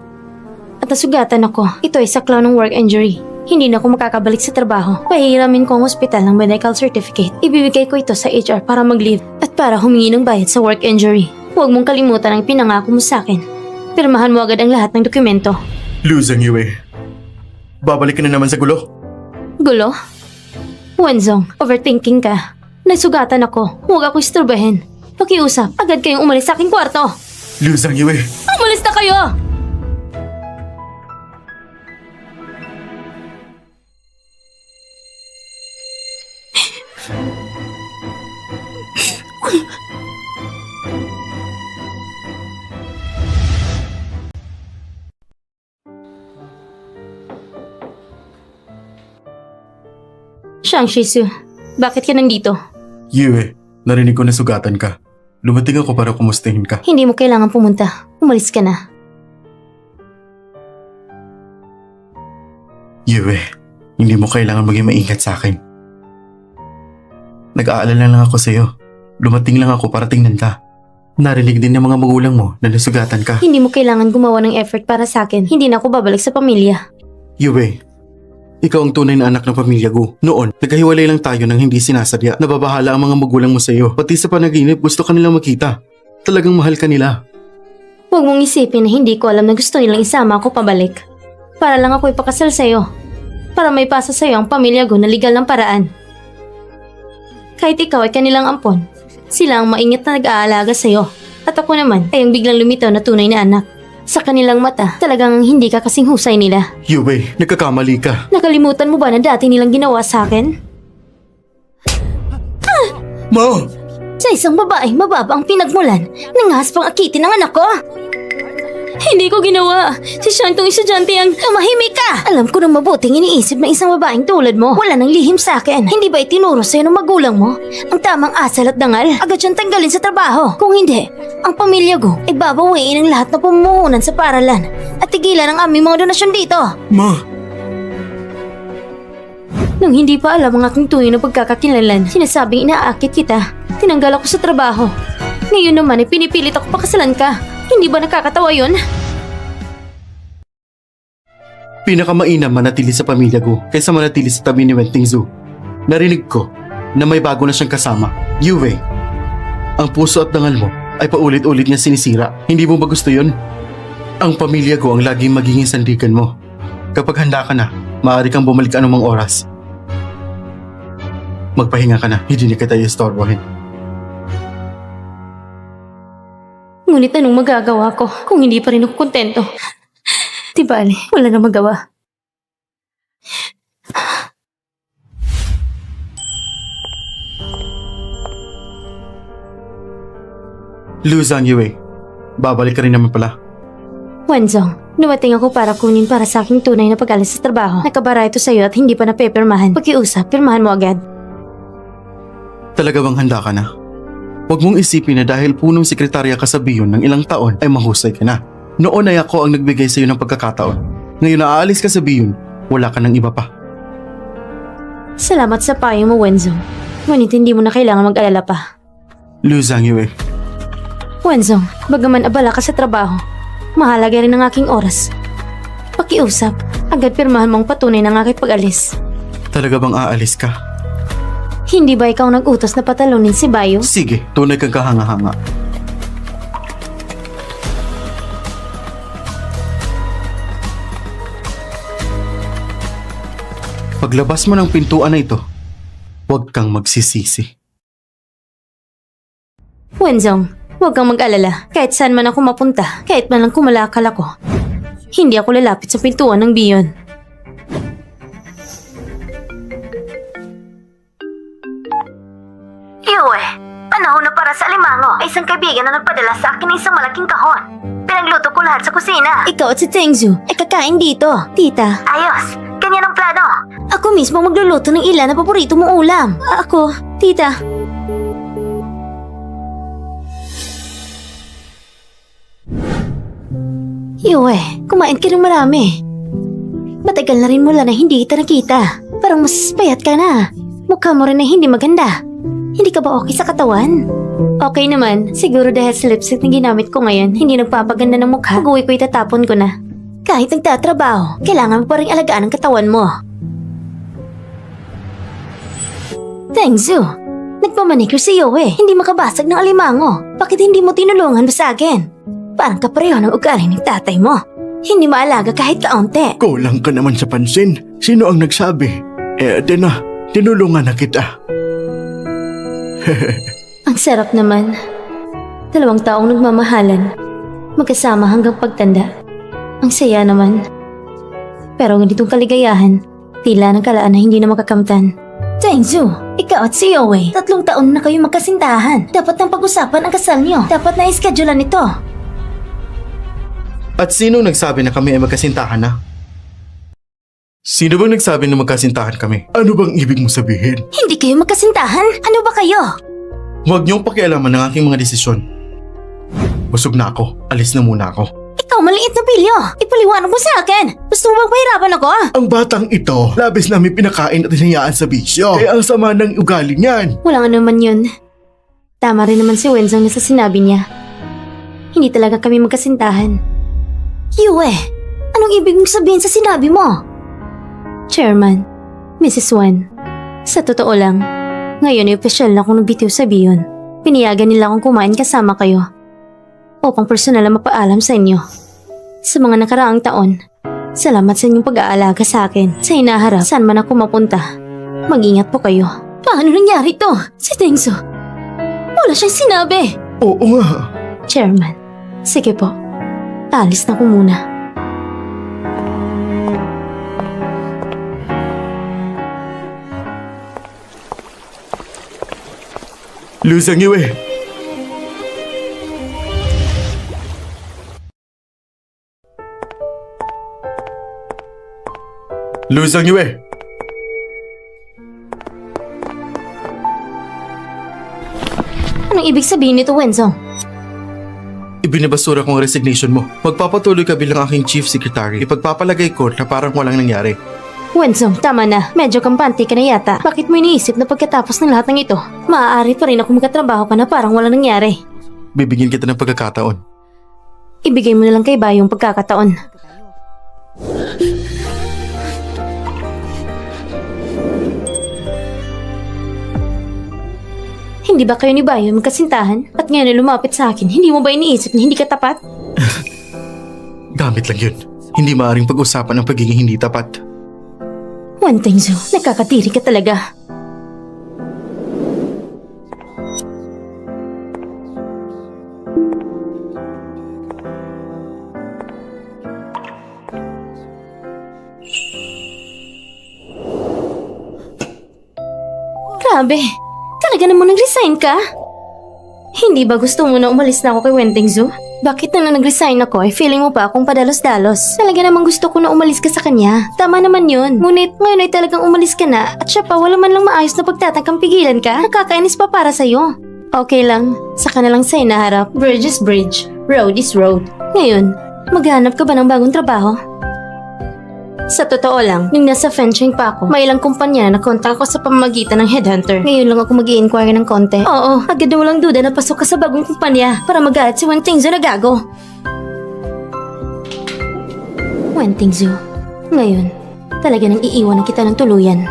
At nasugatan ako, ito ay saklaw ng work injury. Hindi na ako makakabalik sa trabaho. Pahihiramin ko ang ospital ng medical certificate. Ibibigay ko ito sa HR para mag-leave at para humingi ng bayad sa work injury. Huwag mong kalimutan ang pinangako mo sa akin. Pirmahan mo agad ang lahat ng dokumento. Lu Zhang Yue, babalik ka na naman sa gulo. Gulo? Wenzong, overthinking ka. Nagsugatan ako. Huwag ako istorbahin. Pakiusap, agad kayong umalis sa aking kwarto. Lu Zhang Yue, Umalis na kayo! Shang Shisu, bakit ka nandito? Yue, narinig ko na sugatan ka. Lumating ako para kumustahin ka. Hindi mo kailangan pumunta. Umalis ka na. Yue, hindi mo kailangan maging maingat sa akin. Nag-aalala lang ako sa'yo. Lumating lang ako para tingnan ka. Narinig din ng mga magulang mo na nasugatan ka. Hindi mo kailangan gumawa ng effort para sa akin. Hindi na ako babalik sa pamilya. Yue, ikaw ang tunay na anak ng pamilya ko. Noon, nagkahiwalay lang tayo nang hindi sinasadya. Nababahala ang mga magulang mo sa'yo. Pati sa panaginip, gusto ka nilang makita. Talagang mahal ka nila. Huwag mong isipin na hindi ko alam na gusto nilang isama ako pabalik. Para lang ako ipakasal sa'yo. Para may pasa sa'yo ang pamilya ko na legal ng paraan. Kahit ikaw ay kanilang ampon, sila ang maingat na nag-aalaga sa'yo. At ako naman ay ang biglang lumitaw na tunay na anak. Sa kanilang mata, talagang hindi ka kasing husay nila. Yue, nagkakamali ka. Nakalimutan mo ba na dati nilang ginawa sa akin? Ma! Sa isang babaeng mababa ang pinagmulan, nangahas pang akitin ng anak ko. Hindi ko ginawa. Si Shantong estudyante ang tumahimik ka. Alam ko na mabuting iniisip ng isang babaeng tulad mo. Wala nang lihim sa akin. Hindi ba itinuro sa'yo ng magulang mo? Ang tamang asal at dangal, agad siyang tanggalin sa trabaho. Kung hindi, ang pamilya ko ay babawiin ang lahat na pamumuhunan sa paralan at tigilan ang aming mga donasyon dito. Ma! Nung hindi pa alam ang aking tunay na pagkakakilanlan, sinasabing inaakit kita. Tinanggal ako sa trabaho. Ngayon naman ay pinipilit ako pakasalan ka. Hindi ba nakakatawa yun? Pinakamainam manatili sa pamilya ko kaysa manatili sa tabi ni Wen Tingzu. Narinig ko na may bago na siyang kasama. Yue, ang puso at dangal mo ay paulit-ulit niya sinisira. Hindi mo ba gusto yun? Ang pamilya ko ang laging magiging sandigan mo. Kapag handa ka na, maaari kang bumalik anumang oras. Magpahinga ka na, hindi na kita istorbohin. Ngunit anong magagawa ko kung hindi pa rin ako kontento? Di bale, wala na magawa. Lu Zhang Yue, babalik ka rin naman pala. Wenzong, dumating ako para kunin para sa aking tunay na pag-alis sa trabaho. Nakabara ito sa'yo at hindi pa napepirmahan. Pakiusap, pirmahan mo agad. Talaga bang handa ka na? Huwag mong isipin na dahil punong sekretarya ka sa Bion ng ilang taon ay mahusay ka na. Noon ay ako ang nagbigay sa'yo ng pagkakataon. Ngayon na aalis ka sa Beyond, wala ka ng iba pa. Salamat sa payo mo, Wenzo. Ngunit hindi mo na kailangan mag-alala pa. Liu Zhangyue, Wenzo, bagaman abala ka sa trabaho, mahalaga rin ang aking oras. Pakiusap, agad pirmahan mong patunay ng aking pag-alis. talaga bang aalis ka? Hindi ba ikaw nag-utos na patalunin si Bayo? Sige, tunay kang kahanga-hanga. Paglabas mo ng pintuan na ito, huwag kang magsisisi. Wenzong, huwag kang mag-alala. Kahit saan man ako mapunta, kahit man lang kumalakal ako, hindi ako lalapit sa pintuan ng Biyon. Iwe, panahon na para sa alimango. Ay isang kaibigan na nagpadala sa akin ng isang malaking kahon. Pinagluto ko lahat sa kusina. Ikaw at si Tengzu ay kakain dito, tita. Ayos, ganyan ang plano. Ako mismo magluluto ng ilan na paborito mong ulam. Ako, tita. Iwe, kumain ka ng marami. Matagal na rin mula na hindi kita nakita. Parang mas payat ka na. Mukha mo rin na hindi maganda. Hindi ka ba okay sa katawan? Okay naman. Siguro dahil sa lipstick na ginamit ko ngayon, hindi nagpapaganda ng mukha. Pag-uwi ko itatapon ko na. Kahit nagtatrabaho, kailangan mo pa rin alagaan ang katawan mo. Tengzu, nagpamanicure si Yoe. Hindi makabasag ng alimango. Bakit hindi mo tinulungan ba sa akin? Parang kapareho ng ugali ng tatay mo. Hindi maalaga kahit kaunti. Kulang ka naman sa pansin. Sino ang nagsabi? Na, tinulungan na kita. Ang sarap naman. 2 taong nagmamahalan. Magkasama hanggang pagtanda. Ang saya naman. Pero ganitong kaligayahan, tila ng kalaan na hindi na makakamtan. Tengzu, ikaw at si Yoe, 3 taon na kayo magkasintahan. Dapat nang pag-usapan ang kasal niyo. Dapat na ischedulean ito. At sino nagsabi na kami ay magkasintahan na? Sino bang nagsabi na magkasintahan kami? Ano bang ibig mo sabihin? Hindi kayo magkasintahan? Ano ba kayo? Huwag niyong pakialaman ng aking mga desisyon. Busog na ako. Alis na muna ako. Ikaw maliit na pilyo. Ipaliwanag mo sa akin. Gusto mo bang pahirapan ako? Ang batang ito, labis namin pinakain at hinayaan sa bisyo. Kaya ang sama ng ugali niyan. Walang ano man yun. Tama rin naman si Wenzong na sa sinabi niya. Hindi talaga kami magkasintahan. Yue, anong ibig mong sabihin sa sinabi mo? Chairman, Mrs. Wan, sa totoo lang, ngayon ay opisyal na akong nagbitiw sa Biyon. Piniyagan nila akong kumain kasama kayo upang personal na mapaalam sa inyo. Sa mga nakaraang taon, salamat sa inyong pag-aalaga sa akin. Sa hinaharap, saan man ako mapunta, mag-ingat po kayo. Paano nangyari to? Si Tengsu, wala siyang sinabi. Oo nga. Chairman, sige po. Alis na ko muna. Liu Zhangyue. Liu Zhangyue. Anong ibig sabihin nito, Wenzong? Ibinabasura ko ang resignation mo. Magpapatuloy ka bilang aking chief secretary. Ipagpapalagay ko na parang walang nangyari. Wenzong, tama na. Medyo kampante ka na yata. Bakit mo iniisip na pagkatapos ng lahat ng ito, maaari pa rin ako magkatrabaho ka na parang walang nangyari? Bibigyan kita ng pagkakataon. Ibigay mo na lang kay Bayo yung pagkakataon. Hindi ba kayo ni Bayo magkasintahan? At ngayon na lumapit sa akin, hindi mo ba iniisip na hindi ka tapat? Gamit lang yun. Hindi maaaring pag-usapan ang pagiging hindi tapat. Wan Tengzu, nakakatiri ka talaga. Grabe, talaga naman nag-resign ka? Hindi ba gusto mo na umalis na ako kay Wen Tengzu? Bakit na nag-resign ako ay feeling mo pa akong padalos-dalos? Talaga namang gusto ko na umalis ka sa kanya. Tama naman yun. Ngunit ngayon ay talagang umalis ka na at siya pa wala man lang maayos na pagtatangkang pigilan ka. Nakakainis pa para sa'yo. Okay lang. Saka na lang sa inaharap. Bridge is bridge. Road is road. Ngayon, Maghanap ka ba ng bagong trabaho? Sa totoo lang, nung nasa fencing pa ako, may ilang kumpanya na kontak ako sa pamamagitan ng headhunter. Ngayon lang ako mag-i-inquire ng konti. Oo, agad na walang duda na pasok ka sa bagong kumpanya para mag-aat si Wentingzo na gago. Wentingzo, ngayon, talaga nang iiwanan kita ng tuluyan.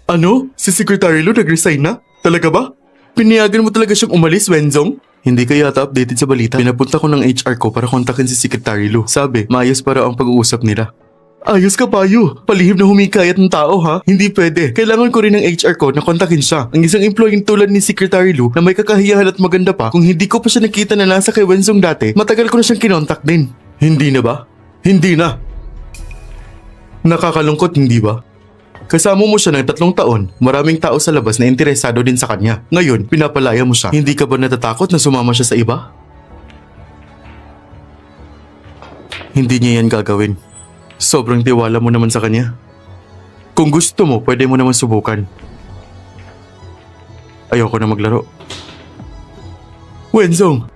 Ano? Si Secretary Lu nag-resign na? Talaga ba? Pinayagan mo talaga siyang umalis, Wenzong? Hindi ka yata updated sa balita. Pinapunta ko ng HR ko para kontakin si Secretary Lu. Sabi, maayos para ang pag-uusap nila. Ayos ka, Payo. Palihim na humikayat ng tao, ha? Hindi pwede. Kailangan ko rin ng HR ko na kontakin siya. Ang isang employee tulad ni Secretary Lu na may kakahiyahan at maganda pa, kung hindi ko pa siya nakita na nasa kay Wenzong dati, matagal ko na siyang kinontak din. Hindi na ba? Hindi na. Nakakalungkot, hindi ba? Kasama mo siya ng 3 taon, maraming tao sa labas na interesado din sa kanya. Ngayon, pinapalaya mo siya. Hindi ka ba natatakot na sumama siya sa iba? Hindi niya yan gagawin. Sobrang tiwala mo naman sa kanya. Kung gusto mo, pwede mo naman subukan. Ayoko na maglaro. Wenzong!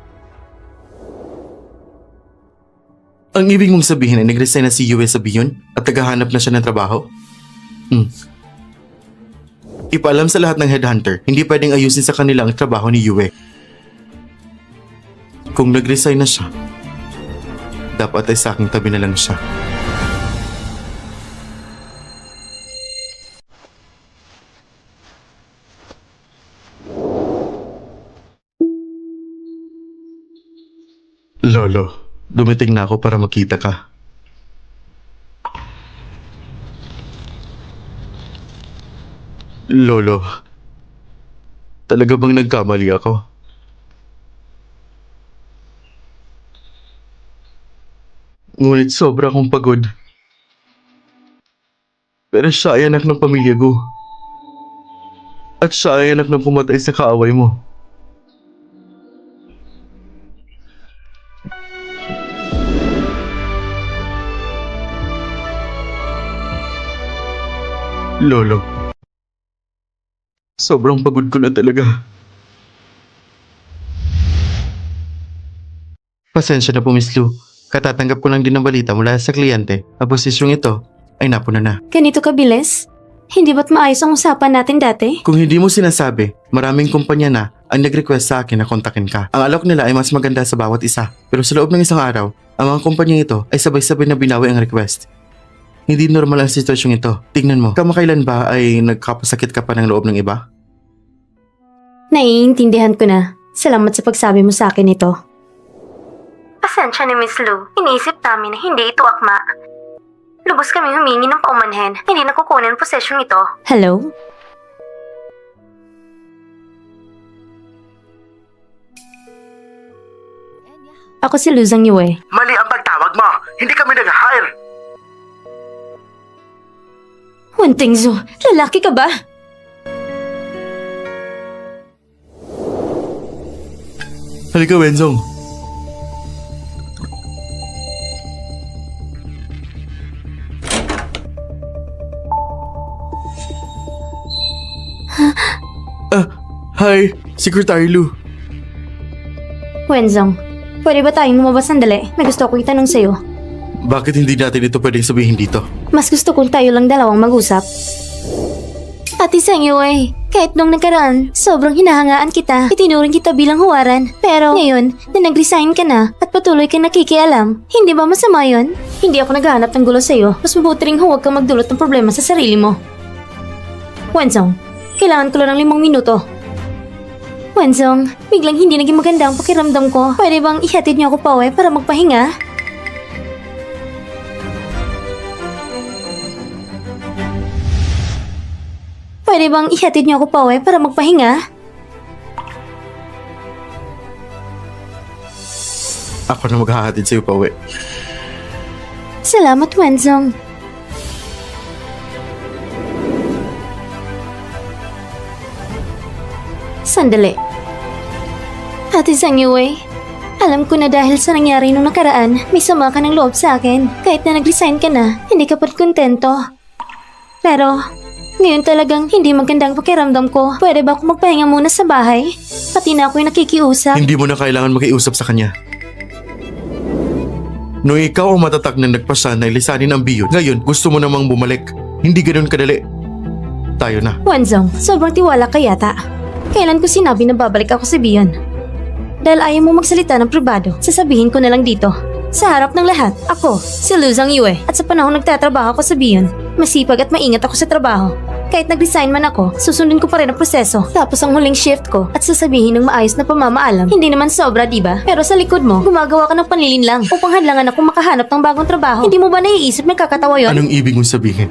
Ang ibig mong sabihin ay nag-resign na si Yue sa Beyond at naghahanap na siya ng trabaho? Ipaalam sa lahat ng headhunter, hindi pwedeng ayusin sa kanila ang trabaho ni Yue. Kung nag-resign na siya, dapat ay sa aking tabi na lang siya. Lolo, dumating na ako para makita ka. Lolo, talaga bang nagkamali ako? Ngunit sobra akong pagod. Pero siya ay anak ng pamilya ko. At siya ay anak ng pumatay sa kaaway mo. Lolo, sobrang pagod ko na talaga. Pasensya na po, Miss Lu. Katatanggap ko lang din ng balita mula sa kliyente. Ang posisyong ito ay napuna na. Ganito kabilis? Hindi ba't maayos ang usapan natin dati? Kung hindi mo sinasabi, maraming kumpanya na ang nag-request sa akin na kontakin ka. Ang alok nila ay mas maganda sa bawat isa. Pero sa loob ng isang araw, ang mga kumpanya ito ay sabay-sabay na binawi ang request. Hindi normal ang sitwasyong ito. Tingnan mo, kamakailan ba ay nagkapasakit ka pa ng loob ng iba? Naiintindihan ko na. Salamat sa pagsabi mo sa akin ito. Pasensya ni Miss Lu. Iniisip namin na hindi ito akma. Lubos kami humingi ng paumanhin. Hindi nakukunin ang posesyong ito. Hello? Ako si Luzang Yue. Mali ang pagtawag mo! Hindi kami nag-hire! Wentingzo, lalaki ka ba? Halika, Wenzong. Hi, Secretary Lu. Wenzong, pwede ba tayong lumabas sandali? May gusto ko itanong sa'yo. Bakit hindi natin ito pwedeng sabihin dito? Mas gusto kong tayo lang dalawang mag-usap. Ate Sangyo kahit nung nakaraan, sobrang hinahangaan kita. Itinuring kita bilang huwaran. Pero ngayon, na nag-resign ka na at patuloy kang nakikialam, hindi ba masama yon? Hindi ako naghahanap ng gulo sa'yo. Mas mabuti rin huwag kang magdulot ng problema sa sarili mo. Wenzong, kailangan ko lang ng 5 minuto. Wenzong, biglang hindi naging maganda ang pakiramdam ko. Pwede bang ihatid niyo ako pa uwi para magpahinga? Pwede bang ihatid niyo ako pa uwi para magpahinga? Ako na maghahatid sa'yo pa uwi. Salamat, Wenzong. Sandali. Ate Sangyo alam ko na dahil sa nangyari nung nakaraan, may sama ka ng loob sa akin. Kahit na nag-resign ka na, hindi ka pa kontento. Pero, Ngayon talagang hindi magandang pakiramdam ko. Pwede ba ako magpahinga muna sa bahay? Pati na ako yung nakikiusap. Hindi mo na kailangan makiusap sa kanya. Nung ikaw ang matatak na nagpasya na ilisanin ang Biyon, ngayon gusto mo namang bumalik. Hindi ganun kadali. Tayo na. Wanzong, sobrang tiwala ka yata. Kailan ko sinabi na babalik ako sa Biyon? Dahil ayaw mo magsalita ng pribado, sasabihin ko na lang dito. Sa harap ng lahat, ako, si Luzang Yue. At sa panahon nagtatrabaho ako sa Biyon, masipag at maingat ako sa trabaho. Kahit nag-resign man ako, susundin ko pa rin ang proseso. Tapos ang huling shift ko at sasabihin ng maayos na pamamaalam. Hindi naman sobra, diba? Pero sa likod mo, gumagawa ka ng panlilin lang upang hadlangan ako makahanap ng bagong trabaho. Hindi mo ba naiisip may kakatawa yon? Anong ibig mong sabihin?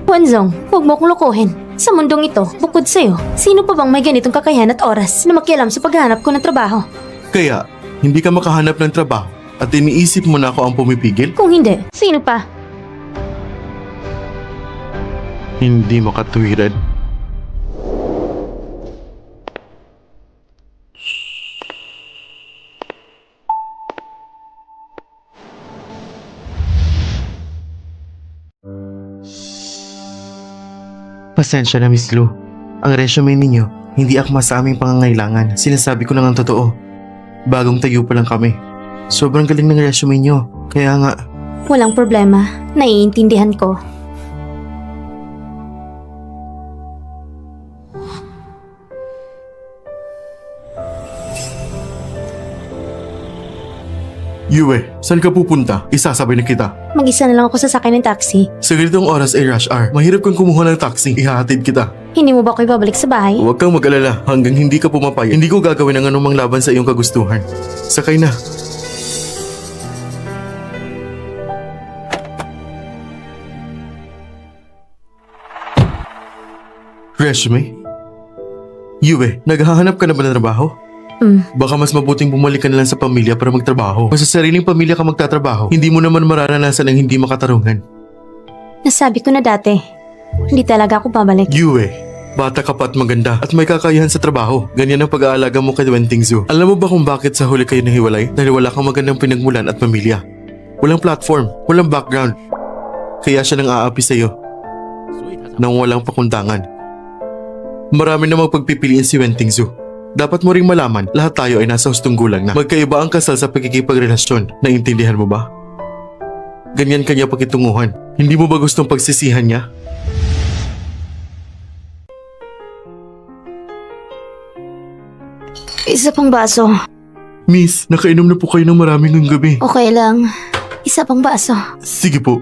Wanzong, huwag mo akong lokohin. Sa mundong ito, bukod sa'yo, sino pa bang may ganitong kakayahan at oras na makialam sa paghahanap ko ng trabaho? Kaya, hindi ka makahanap ng trabaho at iniisip mo na ako ang pumipigil? Kung hindi, sino pa? Hindi makatuwiran. Pasensya na, Miss Lu. Ang resume ninyo, hindi akma sa aming pangangailangan. Sinasabi ko lang ang totoo. Bagong tayo pa lang kami. Sobrang galing ng resume nyo. Kaya nga, Walang problema, naiintindihan ko. Yue, saan ka pupunta? Isasabay na kita. Mag-isa na lang ako sasakay ng taxi. Sa ganitong oras ay rush hour. Mahirap kang kumuha ng taxi. Ihahatid kita. Hindi mo ba ako ibabalik sa bahay? Huwag kang mag-alala. Hanggang hindi ka pumapayag, hindi ko gagawin ang anumang laban sa iyong kagustuhan. Sakay na. Resume? Yue, naghahanap ka na ba ng trabaho? Baka mas mabuting bumalik ka na lang sa pamilya para magtrabaho. Kung sa sariling pamilya ka magtatrabaho, hindi mo naman mararanasan ang hindi makatarungan. Nasabi ko na dati, hindi talaga ako babalik. Yue, bata ka pa at maganda at may kakayahan sa trabaho. Ganyan ang pag-aalaga mo kay Wentingzu. Alam mo ba kung bakit sa huli kayo nahiwalay? Dahil wala kang magandang pinagmulan at pamilya. Walang platform, walang background. Kaya siya nang aapi sa'yo. Nang walang pakundangan. Marami namang pagpipiliin si Wentingzu. Dapat mo ring malaman, lahat tayo ay nasa hustong gulang na. Magkaiba ang kasal sa pagkikipagrelasyon. Naintindihan mo ba? Ganyan kanya pakitunguhan. Hindi mo ba gustong pagsisihan niya? Isa pang baso. Miss, nakainom na po kayo ng marami ngayong gabi. Okay lang. Isa pang baso. Sige po.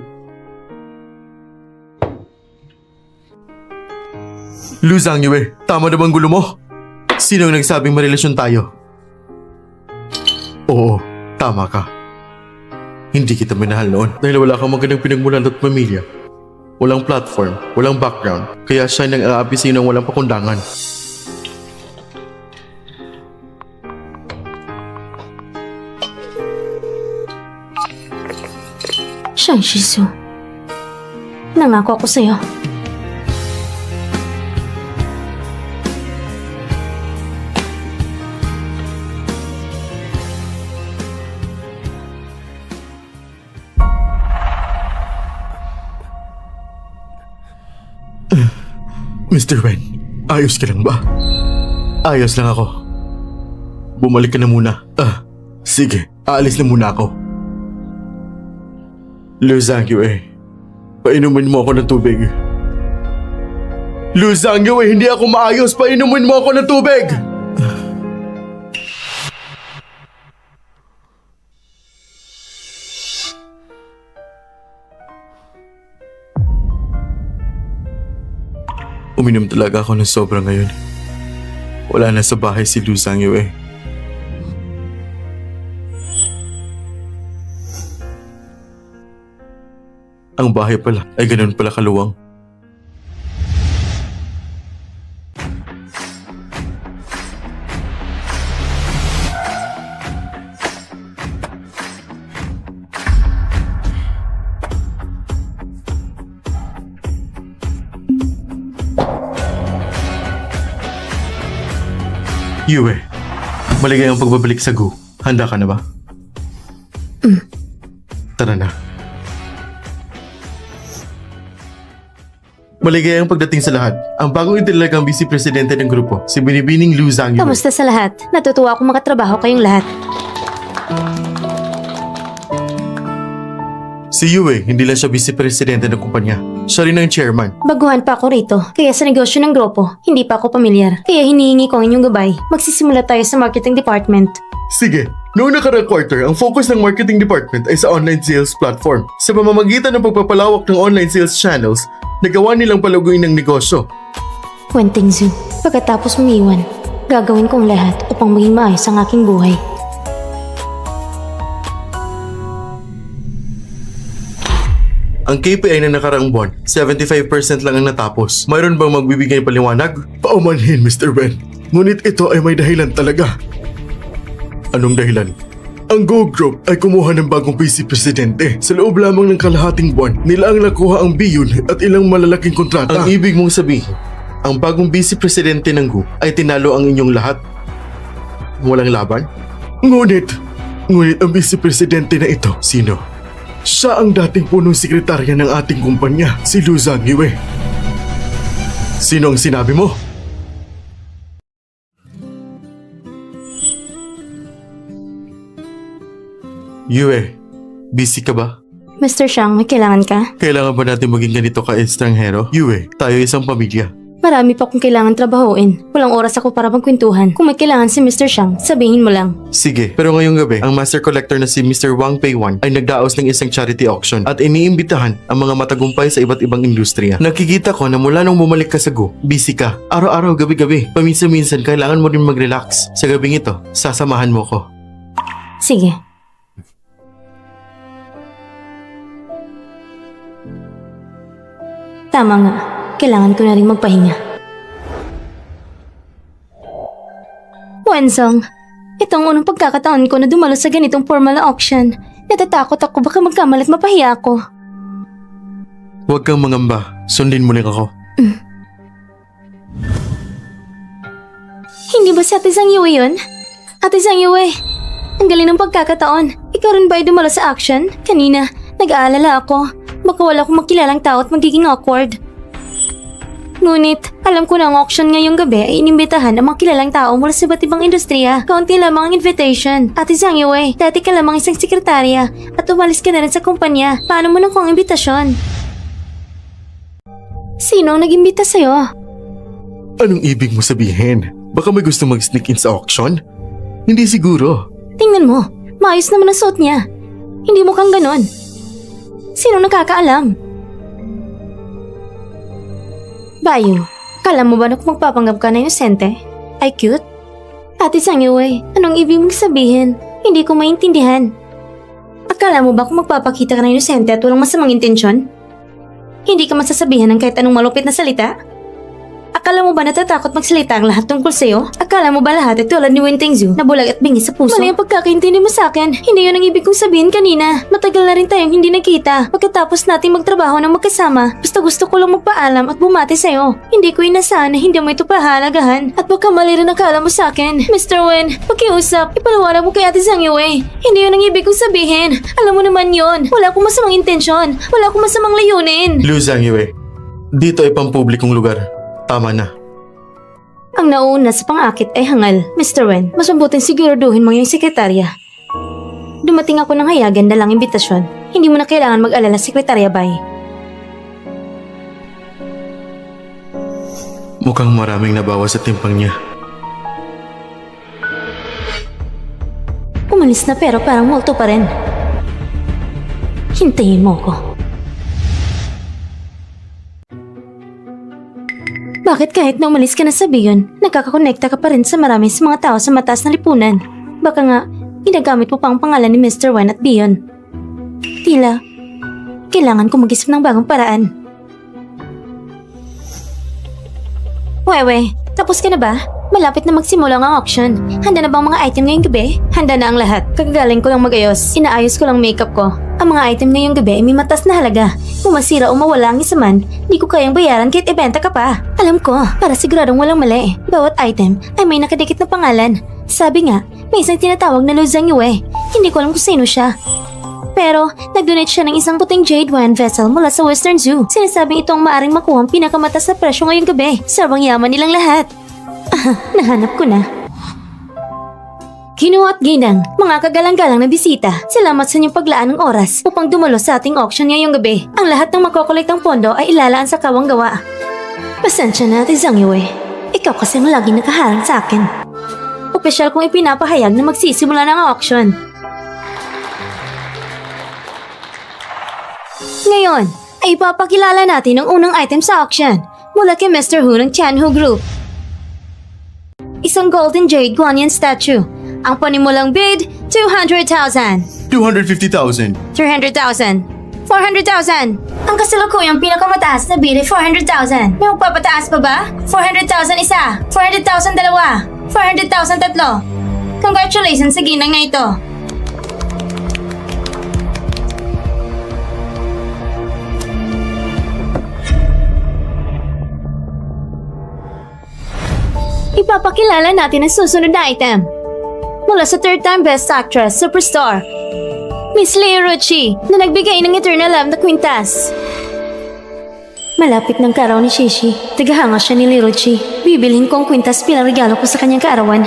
Luzang Yue, tama na bang gulo mo? Sino ang nagsabing marelasyon tayo? Oo, tama ka. Hindi kita minahal noon dahil wala kang magandang pinagmulan at pamilya. Walang platform, walang background, kaya siya nang aapi sa'yo ng walang pakundangan. Shang Shizu. Nangako ako sa'yo. Mr. Wen, ayos ka lang ba? Ayos lang ako. Bumalik ka na muna. Sige, aalis na muna ako. Luzang Yue, painumin mo ako ng tubig. Luzang Yue, hindi ako maayos. Painumin mo ako ng tubig! Uminom talaga ako ng sobra ngayon. Wala na sa bahay si Luzang Yue. Ang bahay pala ay ganun pala kaluwang. Yue, maligayang pagbabalik sa Gu. Handa ka na ba? Tara na. Maligayang pagdating sa lahat. Ang bagong italagang vice presidente ng grupo, si Binibining Lu Zhang Yue. Kamusta sa lahat? Natutuwa akong makatrabaho kayong lahat. Si Yue, hindi lang siya vice presidente ng kumpanya. Siya rin ang chairman. Baguhan pa ako rito, kaya sa negosyo ng grupo, hindi pa ako pamilyar. Kaya hinihingi ko ang inyong gabay. Magsisimula tayo sa marketing department. Sige, noong nakaraang quarter, ang focus ng marketing department ay sa online sales platform. Sa pamamagitan ng pagpapalawak ng online sales channels, nagawa nilang palaguin ng negosyo. Wen Tingzu, pagkatapos umiwan, gagawin kong lahat upang maging maayos ang aking buhay. Ang KPI na nakaraang buwan, 75% lang ang natapos. Mayroon bang magbibigay paliwanag? Paumanhin, Mr. Ben. Ngunit ito ay may dahilan talaga. Anong dahilan? Ang Go Group ay kumuha ng bagong vice presidente. Sa loob lamang ng kalahating buwan, nila ang nakuha ang biyun at ilang malalaking kontrata. Ang ibig mong sabihin, ang bagong vice presidente ng Go ay tinalo ang inyong lahat? Walang laban? Ngunit ang vice presidente na ito, sino? Siya ang dating punong sekretarya ng ating kumpanya, si Lu Zhang Yue. Sino ang sinabi mo? Yue, busy ka ba? Mr. Shang, may kailangan ka? Kailangan ba natin maging ganito ka-estranghero? Yue, tayo isang pamilya. Marami pa akong kailangan trabahuin. Walang oras ako para magkwentuhan. Kung may kailangan si Mr. Shang, sabihin mo lang. Sige, pero ngayong gabi, ang master collector na si Mr. Wang Peiwan ay nagdaos ng isang charity auction at iniimbitahan ang mga matagumpay sa iba't ibang industriya. Nakikita ko na mula nung bumalik ka sa Go, busy ka. Araw-araw, gabi-gabi. Paminsan-minsan, kailangan mo rin mag-relax. Sa gabing ito, sasamahan mo ko. Sige. Tama nga. Kailangan ko na rin magpahinga. Wenzong, ito ang unang pagkakataon ko na dumalo sa ganitong formal na auction. Natatakot ako baka magkamalit mapahiya ako. Huwag kang mangamba. Sundin mo lang ako. Hindi ba si Ate Zhang Yue yun? Ate Zhang Yue, ang galing ng pagkakataon. Ikaw rin ba ay dumalo sa auction? Kanina, nag-aalala ako. Baka wala akong makilalang tao at magiging awkward. Ngunit, alam ko na ang auction ngayong gabi ay inimbitahan ang mga kilalang tao mula sa iba't ibang industriya. Kaunti lamang ang invitation. Ate Zhang Yue, dati ka lamang isang sekretarya at umalis ka na rin sa kumpanya. Paano mo nakuha ang imbitasyon? Sino ang nag-imbita sa'yo? Anong ibig mo sabihin? Baka may gusto mag-sneak in sa auction? Hindi siguro. Tingnan mo, maayos naman ang suot niya. Hindi mo kang ganon. Sino nakakaalam? Bayo, kala mo ba na kung magpapanggap ka na inosente? Ay cute? Ate Zhang Yue, anong ibig mong sabihin? Hindi ko maintindihan. Akala mo ba kung magpapakita ka na inosente at walang masamang intensyon? Hindi ka masasabihan ng kahit anong malupit na salita? Akala mo ba natatakot magsalita ang lahat tungkol sa'yo? Akala mo ba lahat ay tulad ni Wen Tingzu na bulag at bingi sa puso? Mali ang pagkakaintindi mo sa akin. Hindi yun ang ibig kong sabihin kanina. Matagal na rin tayong hindi nagkita. Pagkatapos nating magtrabaho ng magkasama, basta gusto ko lang magpaalam at bumati sa'yo. Hindi ko inasahan na hindi mo ito pahalagahan. At baka mali rin akala mo sa akin. Mr. Wen, pakiusap. Ipaliwanag mo kay Ate Zhang Yue. Hindi yun ang ibig kong sabihin. Alam mo naman yun. Wala akong masamang intensyon. Wala akong masamang layunin. Lu Zhang Yue, dito ay pampublikong lugar. Tama na. Ang nauuna sa pang-akit ay hangal. Mr. Wen, mas mabuting siguraduhin mo yung sekretarya. Dumating ako ng hayagan na lang imbitasyon. Hindi mo na kailangan mag-alala, Sekretarya Bai. Mukhang maraming nabawas sa timpang niya. Umalis na pero parang multo pa rin. Hintayin mo ko. Bakit kahit na umalis ka na sa Bion, nagkakakonekta ka pa rin sa marami sa mga tao sa mataas na lipunan? Baka nga, ginagamit mo pa ang pangalan ni Mr. Wen at Bion. Tila, kailangan ko mag-isip ng bagong paraan. Wewe, tapos ka na ba? Malapit na magsimula ang auction. Handa na ba ang mga item ngayong gabi? Handa na ang lahat. Kagagaling ko lang mag-ayos. Inaayos ko lang makeup ko. Ang mga item ngayong gabi ay may matas na halaga. Kung masira o mawala ang isa man, di ko kayang bayaran kahit ibenta ka pa. Alam ko, para siguradong walang mali. Bawat item ay may nakadikit na pangalan. Sabi nga, may isang tinatawag na Lu Zhang Yue. Hindi ko alam kung sino siya. Pero, nag-donate siya ng isang puting jade wine vessel mula sa Western Zoo. Sinasabing ito ang maaring makuha ang pinakamataas na presyo ngayong gabi. Sobrang yaman nilang lahat. Nahanap ko na. Gino at Ginang, mga kagalang-galang na bisita, salamat sa inyong paglaan ng oras upang dumalo sa ating auction ngayong gabi. Ang lahat ng makokolektang pondo ay ilalaan sa kawang gawa. Pasensya na, Ate Zhang Yue. Ikaw kasi ang laging nakaharang sa akin. Opisyal kong ipinapahayag na magsisimula ng auction. Ngayon, ay ipapakilala natin ang unang item sa auction mula kay Mr. Hu ng Tianhu Group. Isang golden jade guanyin statue. Ang panimulang bid, 200,000. 250,000. 300,000. 400,000. Ang kasalukuyang pinakamataas na bid ay 400,000. May magpapataas pa ba? 400,000 isa. 400,000 dalawa. 400,000 tatlo. Congratulations sa ginang na ito. Ipapakilala natin ang susunod na item. Mula sa third-time Best Actress Superstar, Miss Lea Rucci, na nagbigay ng Eternal Love na kwintas. Malapit ng kaarawan ni Shishi. Tagahanga siya ni Lea Rucci. Bibilhin ko ang kwintas bilang regalo ko sa kanyang kaarawan.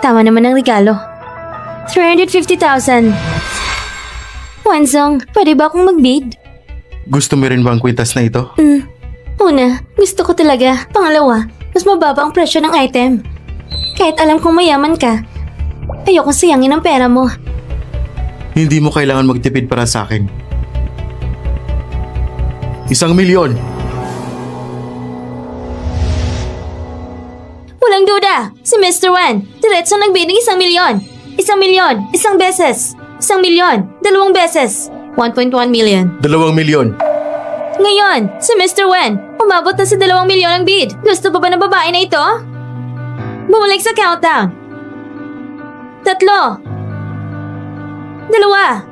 Tama naman ang regalo. 350,000. Wanzong, pwede ba akong mag-bid? Gusto mo rin ba ang kwintas na ito? Una, gusto ko talaga. Pangalawa, mas mababa ang presyo ng item. Kahit alam kong mayaman ka, ayokong sayangin ang pera mo. Hindi mo kailangan magtipid para sa akin. 1,000,000. Walang duda, si Mr. Wen, diretso nagbid ng 1,000,000. 1,000,000, isang beses. 1,000,000, dalawang beses. 1.1 million. 2,000,000. Ngayon, si Mr. Wen, umabot na sa 2,000,000 ang bid. Gusto pa ba ng babae na ito? Bumalik sa countdown. 3. 2.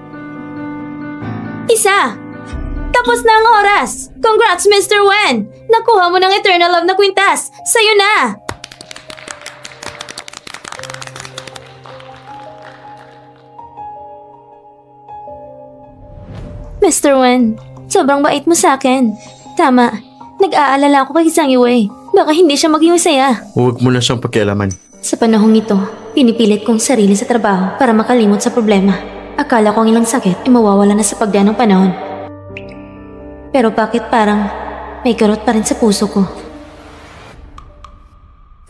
1. Tapos na ang oras. Congrats, Mr. Wen! Nakuha mo ng Eternal Love na kwintas. Sa'yo na! Mr. Wen, sobrang bait mo sa akin. Tama, nag-aalala ako kay Zhang Yue. Baka hindi siya maging masaya. Huwag mo na siyang pakialaman. Sa panahong ito, pinipilit kong sarili sa trabaho para makalimot sa problema. Akala ko ang ilang sakit ay mawawala na sa pagdaan ng panahon. Pero bakit parang may karot pa rin sa puso ko?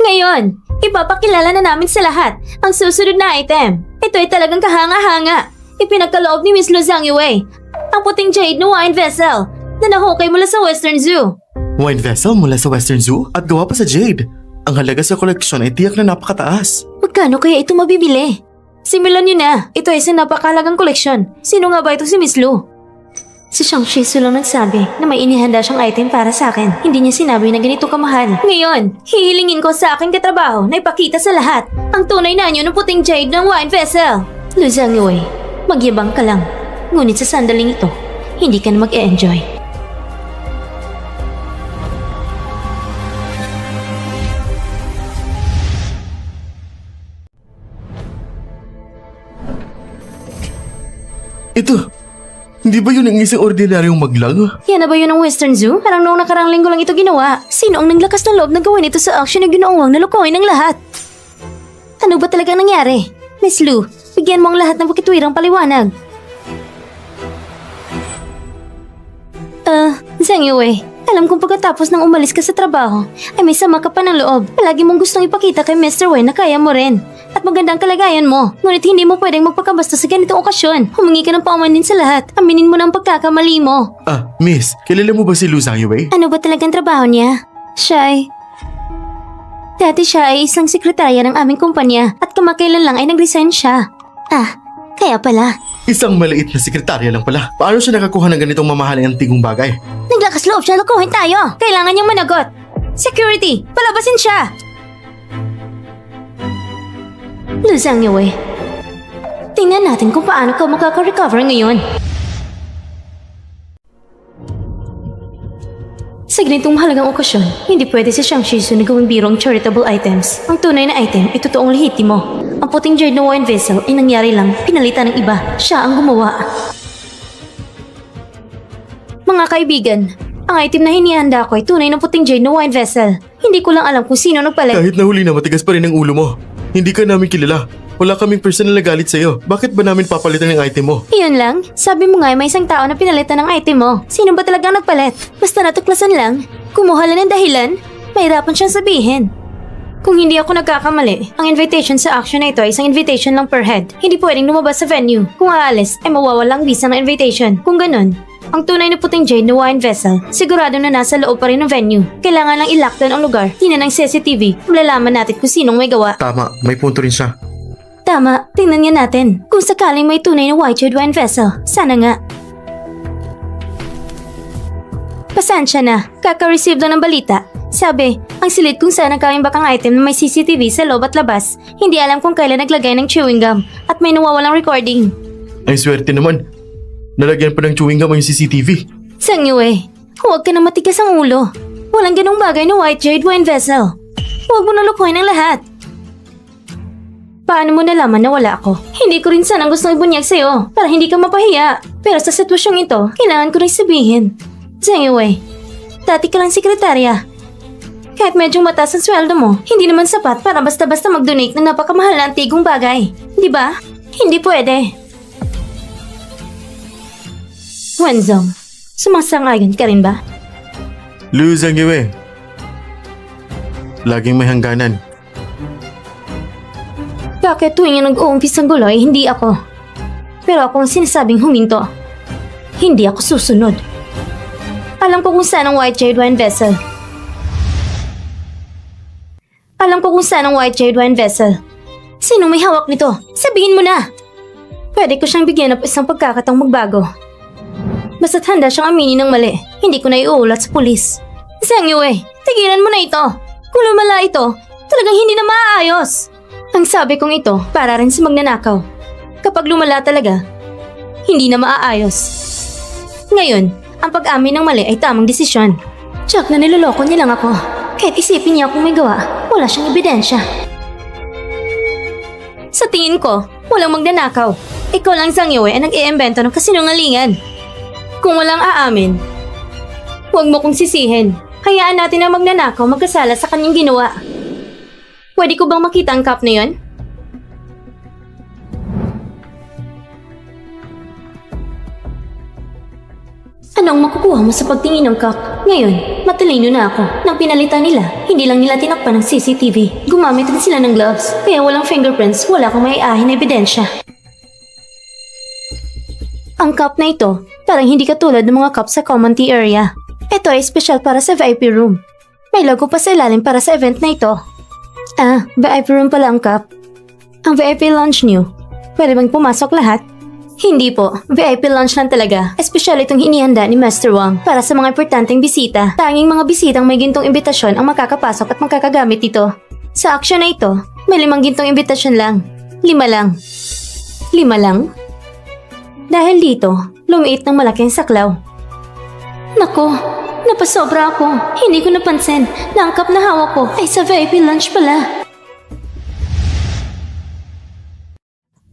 Ngayon, ipapakilala na namin sa lahat ang susunod na item. Ito ay talagang kahanga-hanga. Ipinagkaloob ni Miss Lu Zhang Yue, ang puting jade na wine vessel na nahukay mula sa Western Zoo. Wine vessel mula sa Western Zoo at gawa pa sa jade. Ang halaga sa koleksyon ay tiyak na napakataas. Magkano kaya ito mabibili? Simulan niyo na. Ito ay isang napakahalagang koleksyon. Sino nga ba ito si Miss Lu? Si Shang-Chi lang nagsabi na may inihanda siyang item para sa akin. Hindi niya sinabi na ganito kamahal. Ngayon, hihilingin ko sa aking katrabaho na ipakita sa lahat ang tunay na anyo ng puting jade ng wine vessel. Lu Zhang Yue, magyabang ka lang. Ngunit sa sandaling ito, hindi ka na mag-e-enjoy. Ito, hindi ba yun ang isang ordinaryong maglang? Yan na ba yun ang Western Zoo? Parang noong nakarang linggo lang ito ginawa. Sino ang naglakas ng loob na gawin ito sa auction na ginawang na lukuhin ng lahat? Ano ba talagang nangyari? Miss Lu, bigyan mo ang lahat ng bukitwirang paliwanag. Zhang Yue, alam kong pagkatapos ng umalis ka sa trabaho, ay may sama ka pa ng loob. Palagi mong gustong ipakita kay Mr. Wen na kaya mo rin. At magandang kalagayan mo. Ngunit hindi mo pwedeng magpakabasta sa ganitong okasyon. Humingi ka ng paumanhin sa lahat. Aminin mo na ang pagkakamali mo. Miss, kilala mo ba si Lu Zhang Yue? Ano ba talagang trabaho niya? Dati siya ay isang sekretarya ng aming kumpanya at kamakailan lang ay nag-resign siya. Kaya pala. Isang maliit na sekretarya lang pala. Paano siya nakakuha ng ganitong mamahaling antigong bagay? Naglakas loob siya, lukuhin tayo. Kailangan niyang managot. Security, palabasin siya. Lu Zhang Yue, tingnan natin kung paano ka makaka-recover ngayon. Sa ganitong mahalagang okasyon, hindi pwede si Shang Shizu na gawing birong charitable items. Ang tunay na item ay totoong lehitimo. Ang puting jade na wine vessel ay nangyari lang, pinalitan ng iba. Siya ang gumawa. Mga kaibigan, ang item na hinihanda ko ay tunay ng puting jade na wine vessel. Hindi ko lang alam kung sino nagpalit. Kahit nahuli na matigas pa rin ang ulo mo. Hindi ka namin kilala. Wala kaming personal na galit sa'yo. Bakit ba namin papalitan ng item mo? Iyon lang? Sabi mo nga may isang tao na pinalitan ng item mo. Sino ba talagang nagpalit? Basta natuklasan lang. Kumuha lang ng dahilan. Mahirapan siyang sabihin. Kung hindi ako nagkakamali, ang invitation sa action na ito ay isang invitation lang per head. Hindi pwedeng lumabas sa venue. Kung aalis, ay mawawala ang visa ng invitation. Kung ganun, ang tunay na puting jade na wine vessel, sigurado na nasa loob pa rin ng venue. Kailangan lang i-lockdown ang lugar. Tingnan ng CCTV. Malalaman natin kung sinong may gawa. Tama, may punto rin siya. Tama, tingnan nga natin. Kung sakaling may tunay na white jade wine vessel, sana nga. Pasensya na, kaka-receive lang ng balita. Sabi, ang silid kung saan nagkawing bakang item na may CCTV sa loob at labas. Hindi alam kung kailan naglagay ng chewing gum at may nawawalang recording. Ay swerte naman. Nalagyan pa ng chewing gum ang CCTV. Sangyue, huwag ka na matigas ang ulo. Walang ganong bagay na white jade wine vessel. Huwag mo nalukuhin ang lahat. Paano mo nalaman na wala ako? Hindi ko rin sanang gustong ibunyag sa'yo para hindi ka mapahiya. Pero sa sitwasyong ito, kailangan ko rin sabihin. Sangyue, dati ka lang sekretarya. Kahit medyo mataas ang sweldo mo, hindi naman sapat para basta-basta mag-donate ng napakamahal na antigong bagay. Di ba? Hindi pwede. Wenzong, sumasang-ayon ka rin ba? Liu Zhangyue. Laging may hangganan. Bakit tuwing yung nag-uumpis ang gulo ay hindi ako? Pero ako ang sinasabing huminto. Hindi ako susunod. Alam ko kung saan ang white jade wine vessel. Alam ko kung saan ang white jade wine vessel. Sino may hawak nito? Sabihin mo na! Pwede ko siyang bigyan ng isang pagkakataong magbago. Basta't handa siyang aminin ng mali, hindi ko na iuulat sa pulis. Sangyue, tigilan mo na ito! Kung lumala ito, talagang hindi na maaayos! Ang sabi kong ito, para rin sa magnanakaw. Kapag lumala talaga, hindi na maaayos. Ngayon, ang pag-amin ng mali ay tamang desisyon. Tsak na niloloko niya lang ako. Kahit isipin niya kung may gawa, wala siyang ebidensya. Sa tingin ko, walang magnanakaw. Ikaw lang Sangyue ay nag-iimbento ng kasinungalingan. Kung walang aamin, huwag mo kong sisihin. Hayaan natin ang magnanakaw magkasala sa kanyang ginawa. Pwede ko bang makita ang cup na yon? Ano ang makukuha mo sa pagtingin ng cup? Ngayon, matalino na ako. Nang pinalitan nila, hindi lang nila tinakpan ng CCTV. Gumamit din sila ng gloves. Kaya walang fingerprints, wala kang maiahin na ebidensya. Ang cup na ito, parang hindi katulad ng mga cup sa common tea area. Ito ay special para sa VIP room. May logo pa sa ilalim para sa event na ito. Ah, VIP room pala ang cup. Ang VIP lounge niyo, pwede bang pumasok lahat? Hindi po, VIP lounge lang talaga. Espesyal itong inihanda ni Master Wang para sa mga importanteng bisita. Tanging mga bisitang may gintong imbitasyon ang makakapasok at makakagamit ito. Sa aksyon na ito, may 5 gintong imbitasyon lang. 5 lang. 5 lang? Dahil dito, lumiit ng malaking saklaw. Nako, napasobra ako. Hindi ko napansin na ang cup na hawak ko ay sa VIP lunch pala.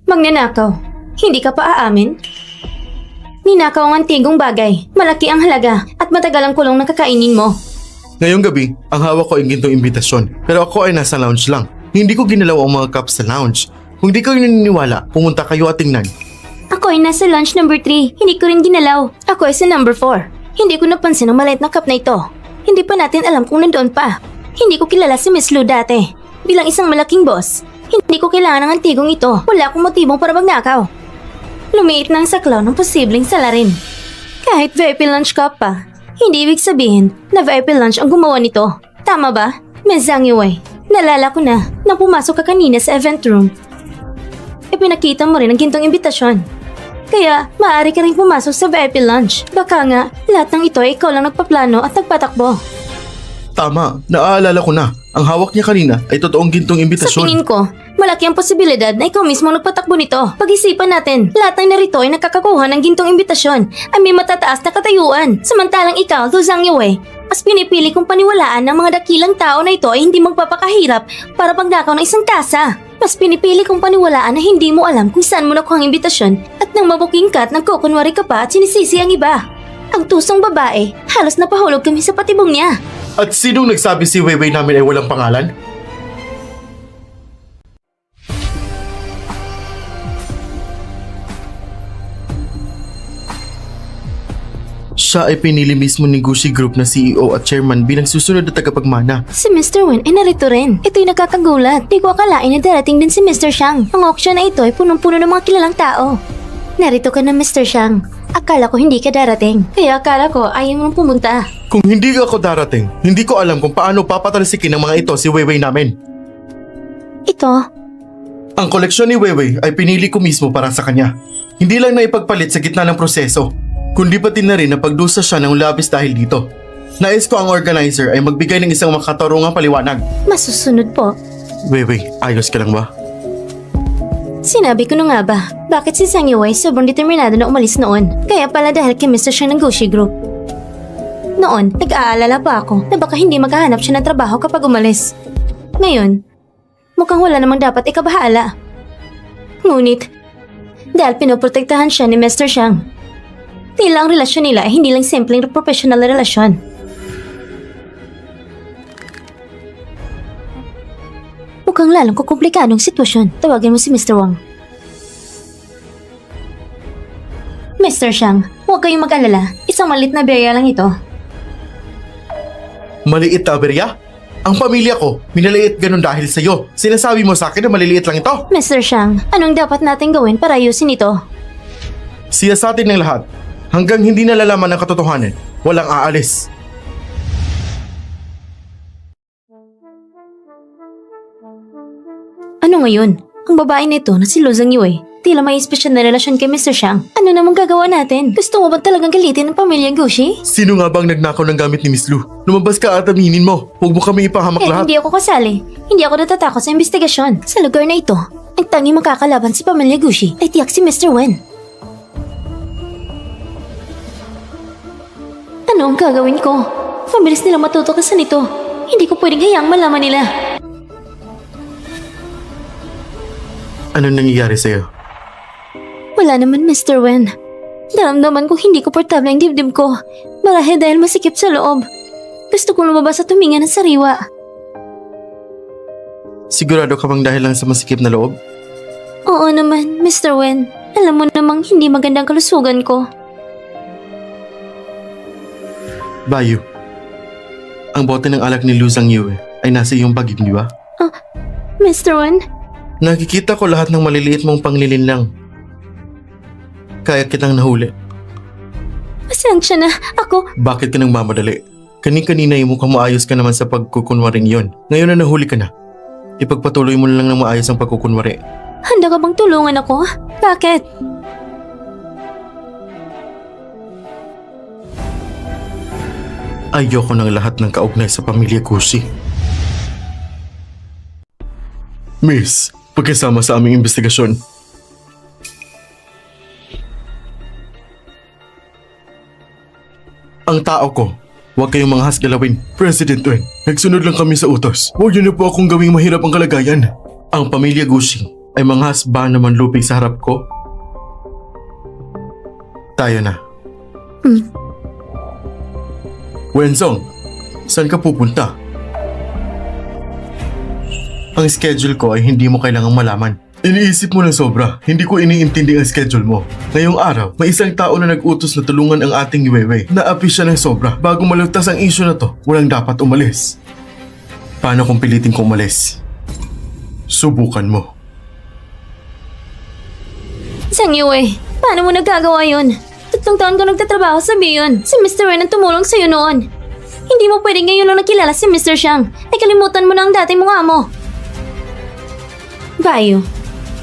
Magnanakaw, hindi ka pa aamin? Ninakaw ang antigong bagay, malaki ang halaga at matagal ang kulong na kakainin mo. Ngayong gabi, ang hawak ko ay gintong imbitasyon. Pero ako ay nasa lounge lang. Hindi ko ginalaw ang mga cups sa lounge. Kung di kayo naniniwala, pumunta kayo at tingnan. Ako ay nasa lunch number 3, hindi ko rin ginalaw. Ako ay sa number 4. Hindi ko napansin ang maliit na cup na ito. Hindi pa natin alam kung nandoon pa. Hindi ko kilala si Miss Lu dati. Bilang isang malaking boss, hindi ko kailangan ng antigong ito. Wala akong motibong para magnakaw. Lumiit na ang saklaw ng posibleng salarin. Kahit VIP lunch cup pa, hindi ibig sabihin na VIP lunch ang gumawa nito. Tama ba, Ms. Zhangyue? Nalala ko na nang pumasok ka kanina sa event room. Ipinakita mo rin ang gintong imbitasyon. Kaya, maaari ka rin pumasok sa VIP lunch. Baka nga, lahat ng ito ay ikaw lang nagpaplano at nagpatakbo. Tama, naaalala ko na. Ang hawak niya kanina ay totoong gintong Sa imbitasyon. tingin ko, malaki ang posibilidad na ikaw mismo nagpatakbo nito. Pag-isipan natin, lahat ng narito ay nakakakuha ng gintong imbitasyon ay may matataas na katayuan. Samantalang ikaw, Lu Zhangyue, Mas pinipili kong paniwalaan ng mga dakilang tao na ito ay hindi magpapakahirap para pagnakaw ng isang tasa. Mas pinipili kong paniwalaan na hindi mo alam kung saan mo nakuha ang imbitasyon at nang mabuking ka at nagkukunwari ka pa at sinisisi ang iba. Ang tusong babae, halos napahulog kami sa patibong niya. At sinong nagsabi si Weiwei namin ay walang pangalan? Siya ay pinili mismo ni Gucci Group na CEO at chairman bilang susunod na tagapagmana. Si Mr. Wen ay narito rin. Ito'y nakakagulat. Di ko akalain na darating din si Mr. Xiang. Ang auction na ito ay punong-puno ng mga kilalang tao. Narito ka na, Mr. Xiang. Akala ko hindi ka darating. Kaya akala ko ayaw mong pumunta. Kung hindi ako darating, hindi ko alam kung paano papatalsikin ng mga ito si Weiwei namin. Ito? Ang koleksyon ni Weiwei ay pinili ko mismo para sa kanya. Hindi lang na ipagpalit sa gitna ng proseso, kundi pati na rin na pagdusa siya ng labis dahil dito. Nais ko ang organizer ay magbigay ng isang makatarungang paliwanag. Masusunod po. Weiwei, ayos ka lang ba? Sinabi ko na nga ba, bakit si Zhang Yuwei sobrang determinado na umalis noon? Kaya pala dahil kay Mr. Xiang ng Gucci Group. Noon, nag-aalala pa ako na baka hindi maghahanap siya ng trabaho kapag umalis. Ngayon, mukhang wala namang dapat ikabahala. Ngunit, dahil pinoprotektahan siya ni Mr. Xiang, tila ang relasyon nila ay hindi lang simpleng professional na relasyon. Mukhang lalong kukomplikadong sitwasyon. Tawagin mo si Mr. Wang. Mr. Xiang, huwag kayong mag-alala. Isang maliit na berya lang ito. Maliit na aberya? Ang pamilya ko, minaliit ganun dahil sa'yo. Sinasabi mo sa akin na maliliit lang ito. Mr. Xiang, anong dapat natin gawin para ayusin ito? Siyasatin ng lahat. Hanggang hindi nalalaman ng katotohanan, walang aalis. Ano ngayon? Ang babae nito na si Lu Zhangyue, tila may espesyal na relasyon kay Mr. Xiang. Ano namang gagawa natin? Gusto mo ba talagang galitin ng pamilya Gucci? Sino nga bang nagnakaw ng gamit ni Miss Lu? Lumabas ka at aminin mo. Huwag mo kami ipahamak lahat. Hindi ako kasali. Hindi ako natatakot sa investigasyon. Sa lugar na ito, ang tanging makakalaban si pamilya Gucci ay tiyak si Mr. Wen. Ano ang gagawin ko? Mabilis nila matutukasan ito. Hindi ko pwedeng hayaang malaman nila. Ano nangyayari sa'yo? Wala naman, Mr. Wen. Naramdaman ko hindi komportable ang dibdib ko. Marahil dahil masikip sa loob. Gusto kong lumabas at huminga ng sariwa. Sigurado ka bang dahil lang sa masikip na loob? Oo naman, Mr. Wen. Alam mo namang hindi magandang kalusugan ko. Bayu, ang bote ng alak ni Lu Zhangyue ay nasa iyong bag, di ba? Mr. Wen? Nakikita ko lahat ng maliliit mong panglilinlang. Kaya kitang nahuli. Pasensya na. Ako... Bakit ka nang mamadali? Kanin-kanina yung mukhang maayos ka naman sa pagkukunwaring yon. Ngayon na nahuli ka na. Ipagpatuloy mo na lang ng maayos ang pagkukunwari. Handa ka bang tulungan ako? Bakit? Ayoko ng lahat ng kaugnay sa pamilya Gucci. Miss, pagkasama sa aming investigasyon. Ang tao ko, huwag kayong mga hasgalawin. President Wen, nagsunod lang kami sa utos. Huwag niyo na po akong gawing mahirap ang kalagayan. Ang pamilya Gucci ay mga hasba na manlupig sa harap ko. Tayo na. Wenzong, saan ka pupunta? Ang schedule ko ay hindi mo kailangang malaman. Iniisip mo ng sobra, hindi ko iniintindi ang schedule mo. Ngayong araw, may isang tao na nag-utos na tulungan ang ating Weiwei. Naapi siya ng sobra. Bago malugtas ang issue na to, walang dapat umalis. Paano kung pilitin ko umalis? Subukan mo. Zhang Yuwei, paano mo nagagawa yun? 3 taon ko nagtatrabaho sa Bion. Si Mr. Wen ang tumulong sa'yo noon. Hindi mo pwedeng ngayon lang nakilala si Mr. Xiang. Ay kalimutan mo na ang dating mong amo. Bayo,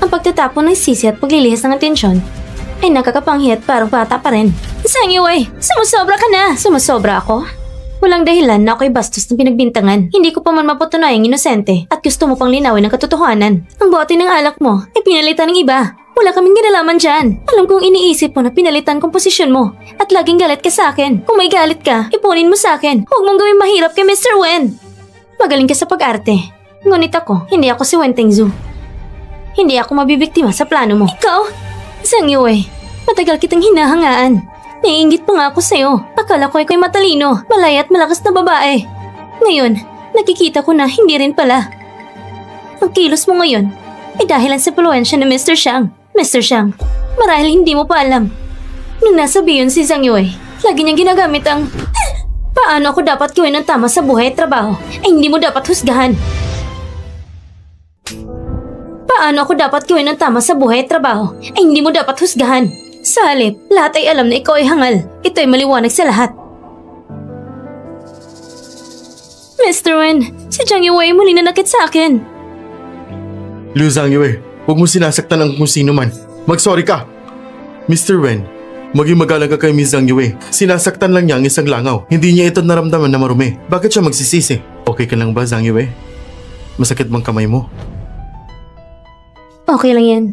ang pagtatapon ng sisi at paglilihis ng atensyon ay nakakapanghi at parang bata pa rin. Zhang Yuwei, sumusobra ka na. Sumusobra ako? Walang dahilan na ako'y bastos ng pinagbintangan. Hindi ko pa man mapatunayang inosente at gusto mo pang linawin ang katotohanan. Ang bote ng alak mo ay pinalitan ng iba. Wala kaming ginalaman dyan. Alam kong iniisip mo na pinalitan kong posisyon mo at laging galit ka sa akin. Kung may galit ka, ipunin mo sa akin. Huwag mong gawing mahirap kay Mr. Wen. Magaling ka sa pag-arte. Ngunit ako, hindi ako si Wen Tengzu. Hindi ako mabibiktima sa plano mo. Ikaw? Zhang Yue, matagal kitang hinahangaan. Naiingit pa nga ako sa'yo. Akala ko ikaw'y matalino, malaya at malakas na babae. Ngayon, nakikita ko na hindi rin pala. Ang kilos mo ngayon ay dahilan sa impluwensya ni Mr. Xiang. Mr. Xiang, marahil hindi mo pa alam. Nung nasa Beyond si Zhang Yue, lagi niyang ginagamit ang... Paano ako dapat gawin ng tama sa buhay at trabaho ay hindi mo dapat husgahan. Paano ako dapat gawin ng tama sa buhay at trabaho ay hindi mo dapat husgahan. Sa halip, lahat ay alam na ikaw ay hangal. Ito ay maliwanag sa lahat. Mr. Wen, si Zhang Yue ay muli nanakit sa akin. Liu Zhang Yue, huwag mo sinasaktan ang kung sino man. Mag-sorry ka. Mr. Wen, maging magalang ka kay Miss Zhang Yue. Sinasaktan lang niya ang isang langaw. Hindi niya ito naramdaman na marumi. Bakit siya magsisisi? Okay ka lang ba, Zhang Yue? Masakit bang kamay mo? Okay lang yan.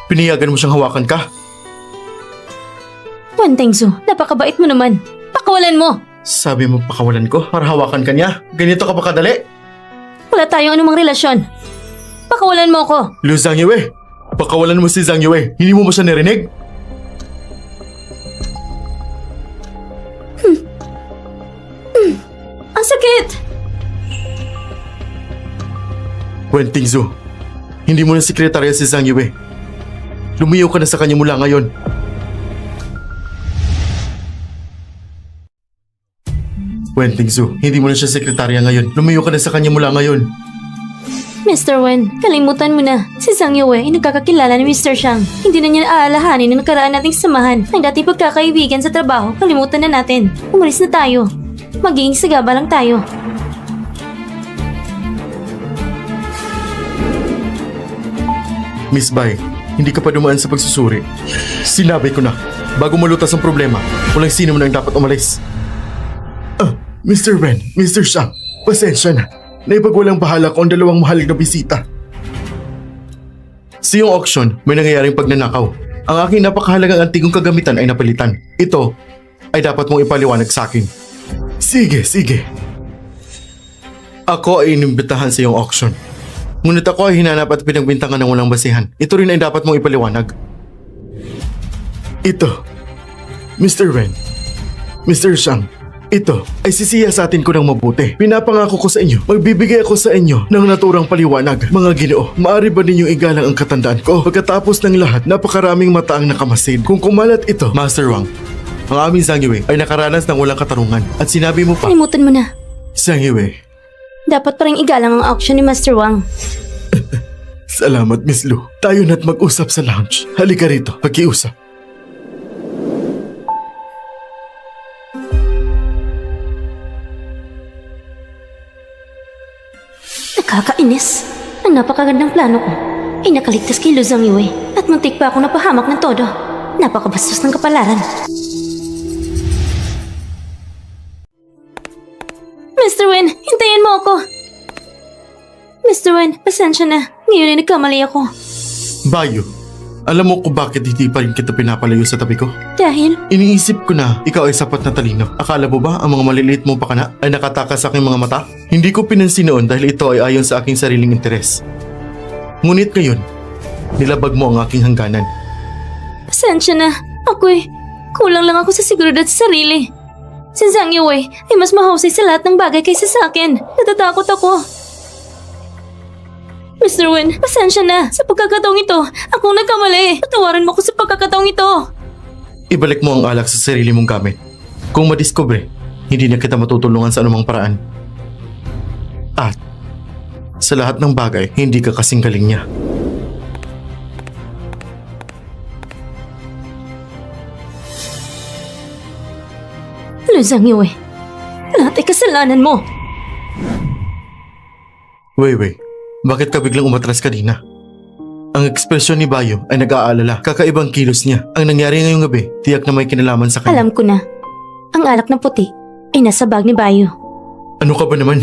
Piniyagan mo siyang hawakan ka? Wen Tengzu, napakabait mo naman. Pakawalan mo! Sabi mo pakawalan ko para hawakan ka niya? Ganito ka pa kadali? Wala tayong anumang relasyon. Pakawalan mo ako. Liu Zhang Yue, pakawalan mo si Zhang Yue. Hindi mo ba siya narinig? Ang sakit! Wen Tengzu, hindi mo na sekretarya si Zhang Yue. Lumiyaw ka na sa kanya mula ngayon. Wen Tengzu, hindi mo na siya sekretarya ngayon. Lumiyaw ka na sa kanya mula ngayon. Mr. Wen, kalimutan mo na. Si Zhang Yue ay nagkakakilala ni Mr. Xiang. Hindi na niya aalahanin ang nakaraan nating samahan. Ang dati pagkakaibigan sa trabaho, kalimutan na natin. Umalis na tayo. Magiging sagaba lang tayo. Miss Bai, hindi ka pa dumaan sa pagsusuri. Sinabi ko na, bago malutas ang problema, walang sino man ang dapat umalis. Mr. Wen, Mr. Xiang, pasensya na. Naipagwalang bahala ko ang dalawang mahalik na bisita. Sa iyong auction, may nangyayaring pagnanakaw. Ang aking napakahalagang antigong kagamitan ay napalitan. Ito ay dapat mong ipaliwanag sa akin. Sige, sige. Ako ay inimbitahan sa iyong auction. Ngunit ako ay hinanap at pinagbintangan ng walang basihan. Ito rin ay dapat mong ipaliwanag. Ito, Mr. Wen, Mr. Xiang, ito ay sisiyasatin ko ng mabuti. Pinapangako ko sa inyo, magbibigay ako sa inyo ng naturang paliwanag. Mga Ginoo, maaari ba ninyong igalang ang katandaan ko? Pagkatapos ng lahat, napakaraming mata ang nakamasid. Kung kumalat ito, Master Wang, ang aming Zhang Yue ay nakaranas ng walang katarungan. At sinabi mo pa, Kalimutan mo na. Zhang Yue, Dapat pa rin igalang ang auction ni Master Wang. salamat Miss Lu. Tayo na't mag-usap sa lounge. Halika rito, pag-iusap. Nakakainis. Ang napakagandang plano ko ay nakaligtas kay Liu Zhang Yue at muntik pa akong napahamak ng todo. Napakabastos ng kapalaran. Mr. Wen, hintayin mo ako. Mr. Wen, pasensya na. Ngayon ay nagkamali ako. Bayo, alam mo kung bakit hindi pa rin kita pinapalayo sa tabi ko? Dahil, Iniisip ko na ikaw ay sapat na talino. Akala mo ba ang mga maliliit mong pakana ay nakatakas sa aking mga mata? Hindi ko pinansin noon dahil ito ay ayon sa aking sariling interes. Ngunit ngayon, nilabag mo ang aking hangganan. pasensya na. Ako'y kulang lang ako sa seguridad sa sarili. Si Zhang Yue ay mas mahusay sa lahat ng bagay kaysa sa akin. Natatakot ako. Mr. Wen, pasensya na. Sa pagkakataong ito, akong nagkamali. Patawarin mo ako sa pagkakataong ito. Ibalik mo ang alak sa sarili mong gamit. Kung madiskubre, hindi na kita matutulungan sa anumang paraan. At sa lahat ng bagay, hindi ka kasing galing niya. Liu Zhang Yue, lahat ay kasalanan mo. Wei, bakit ka biglang umatras kanina? Ang ekspresyon ni Bayo ay nag-aalala. Kakaibang kilos niya. Ang nangyari ngayong gabi, tiyak na may kinalaman sa kanya. Alam ko na. Ang alak na puti ay nasa bag ni Bayo. Ano ka ba naman?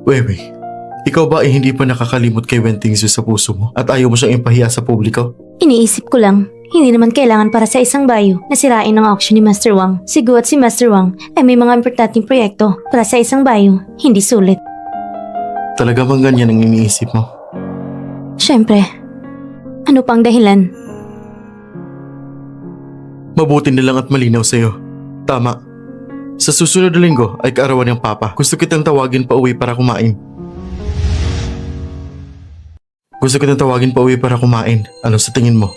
Wewe, ikaw ba ay hindi pa nakakalimot kay Wentingsu sa puso mo at ayaw mo siyang ipahiya sa publiko? Iniisip ko lang, hindi naman kailangan para sa isang Bayo na sirain ang auction ni Master Wang. Si Gu at si Master Wang ay may mga importanteng proyekto para sa isang Bayo, hindi sulit. Talaga bang ganyan ang iniisip mo? Siyempre, ano pang dahilan? Mabuti na lang at malinaw sa'yo. Tama. Sa susunod na linggo ay kaarawan ng Papa. Gusto kitang tawagin pa uwi para kumain. Ano sa tingin mo?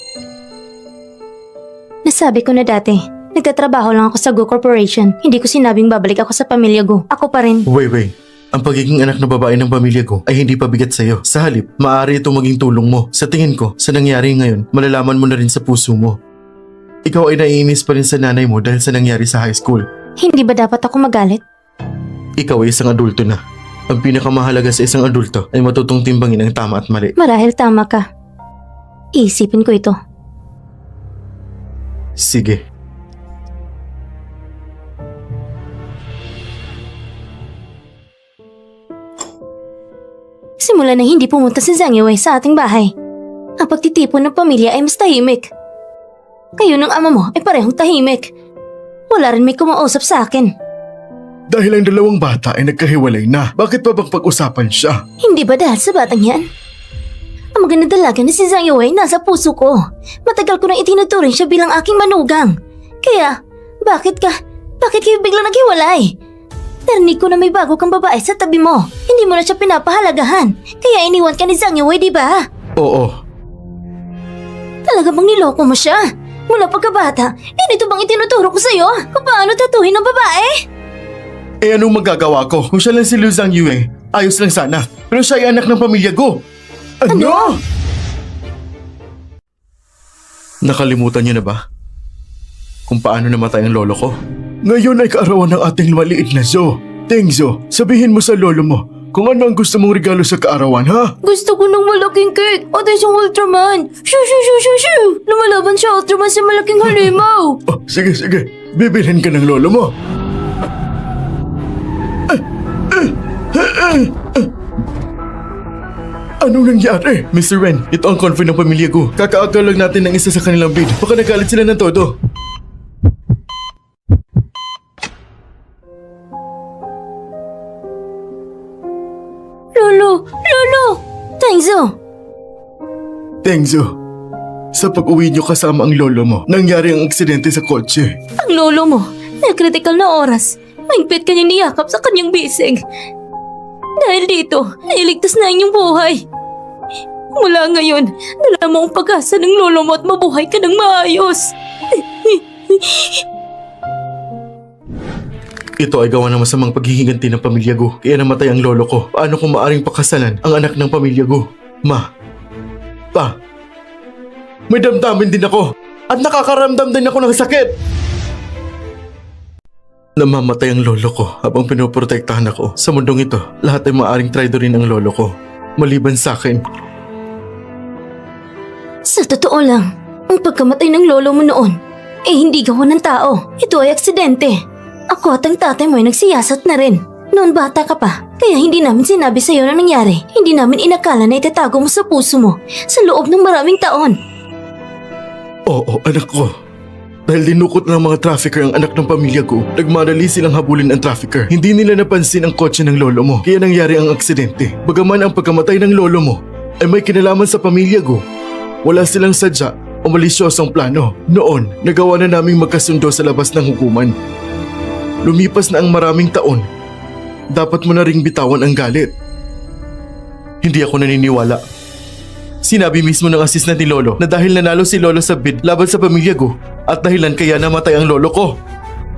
Nasabi ko na dati, nagtatrabaho lang ako sa Go Corporation. Hindi ko sinabing babalik ako sa pamilya Go. Ako pa rin. Wei, ang pagiging anak na babae ng pamilya ko ay hindi pabigat sa'yo. Sa halip, maaari itong maging tulong mo. Sa tingin ko, sa nangyari ngayon, malalaman mo na rin sa puso mo. Ikaw ay naiinis pa rin sa nanay mo dahil sa nangyari sa high school. Hindi ba dapat ako magalit? Ikaw ay isang adulto na. Ang pinakamahalaga sa isang adulto ay matutong timbangin ang tama at mali. Marahil tama ka. Iisipin ko ito. Sige. Simula na hindi pumunta si Zhang Yue sa ating bahay. Ang pagtitipon ng pamilya ay mas tahimik. Kayo ng ama mo ay parehong tahimik. Wala rin may kumausap sa akin. Dahil ang dalawang bata ay nagkahiwalay na, bakit pa bang pag-usapan siya? Hindi ba dahil sa batang yan? Ang maganda dalaga na si Zhang Yue nasa puso ko. Matagal ko nang itinuturing siya bilang aking manugang. Kaya, bakit kayo biglang naghiwalay? Narinig ko na may bago kang babae sa tabi mo. Hindi mo na siya pinapahalagahan. Kaya iniwan ka ni Zhang Yue, di ba? Oo. Talaga bang niloko mo siya? Mula pagkabata, nito bang itinuturo ko sa'yo kung paano tatuhin ng babae? Eh anong magagawa ko? Kung siya lang si Liu Zhang Yue, ayos lang sana. Pero siya ay anak ng pamilya ko. Ano? Nakalimutan niyo na ba? Kung paano namatay ang lolo ko? Ngayon ay kaarawan ng ating maliit na Zo. Tengzo, sabihin mo sa lolo mo kung ano ang gusto mong regalo sa kaarawan, ha? Gusto ko ng malaking cake at isang Ultraman. Shoo! Lumalaban siya Ultraman sa malaking halimaw. Oh, sige. Bibilhin ka ng lolo mo. Anong nangyari? Mr. Ren, ito ang convoy ng pamilya ko. Kakaagal lang natin ng isa sa kanilang bid. Baka nagalit sila ng todo. Lolo! Tengzo, sa pag-uwi niyo kasama ang lolo mo, nangyari ang aksidente sa kotse. Ang lolo mo, na kritikal na oras, mahigpit kanyang niyakap sa kanyang bisig. Dahil dito, nailigtas na inyong buhay. Mula ngayon, dala mo ang pag-asa ng lolo mo at mabuhay ka ng maayos. Ito ay gawa ng masamang paghihiganti ng pamilya ko. Kaya namatay ang lolo ko. Paano kung maaring pakasalan ang anak ng pamilya ko? Ma. Pa. May damdamin din ako. At nakakaramdam din ako ng sakit. Namamatay ang lolo ko habang pinoprotektahan ako. Sa mundong ito, lahat ay maaring traidorin ang lolo ko. Maliban sa akin. Sa totoo lang, ang pagkamatay ng lolo mo noon, hindi gawa ng tao. Ito ay aksidente. Ako at ang tatay mo ay nagsiyasat na rin. Noon bata ka pa, kaya hindi namin sinabi sa'yo na nangyari. Hindi namin inakala na itatago mo sa puso mo sa loob ng maraming taon. Oo, anak ko. Dahil dinukot ng mga trafficker ang anak ng pamilya ko, nagmadali silang habulin ang trafficker. Hindi nila napansin ang kotse ng lolo mo, kaya nangyari ang aksidente. Bagaman ang pagkamatay ng lolo mo ay may kinalaman sa pamilya ko, wala silang sadya o malisyosong plano. Noon, nagawa na naming magkasundo sa labas ng hukuman. Lumipas na ang maraming taon. Dapat mo na ring bitawan ang galit. Hindi ako naniniwala. Sinabi mismo ng assistant ni Lolo na dahil nanalo si Lolo sa bid laban sa pamilya ko at dahilan kaya namatay ang lolo ko.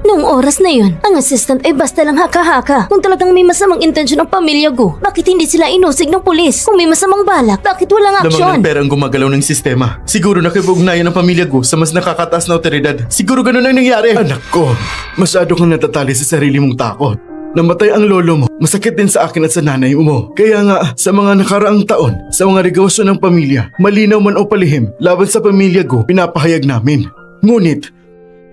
Noong oras na yun, ang assistant ay basta lang haka-haka. Kung talagang may masamang intensyon ng pamilya ko, bakit hindi sila inusig ng pulis? Kung may masamang balak, bakit walang Lamang aksyon? ng pera ang gumagalaw ng sistema. Siguro nakipag-ugnayan ng pamilya ko sa mas nakakataas na otoridad. Siguro ganun ang nangyari. Anak ko, masyado kang natatali sa sarili mong takot. Namatay ang lolo mo. Masakit din sa akin at sa nanay mo. Kaya nga, sa mga nakaraang taon, sa mga negosyo ng pamilya, malinaw man o palihim, laban sa pamilya ko, pinapahayag namin. Ngunit,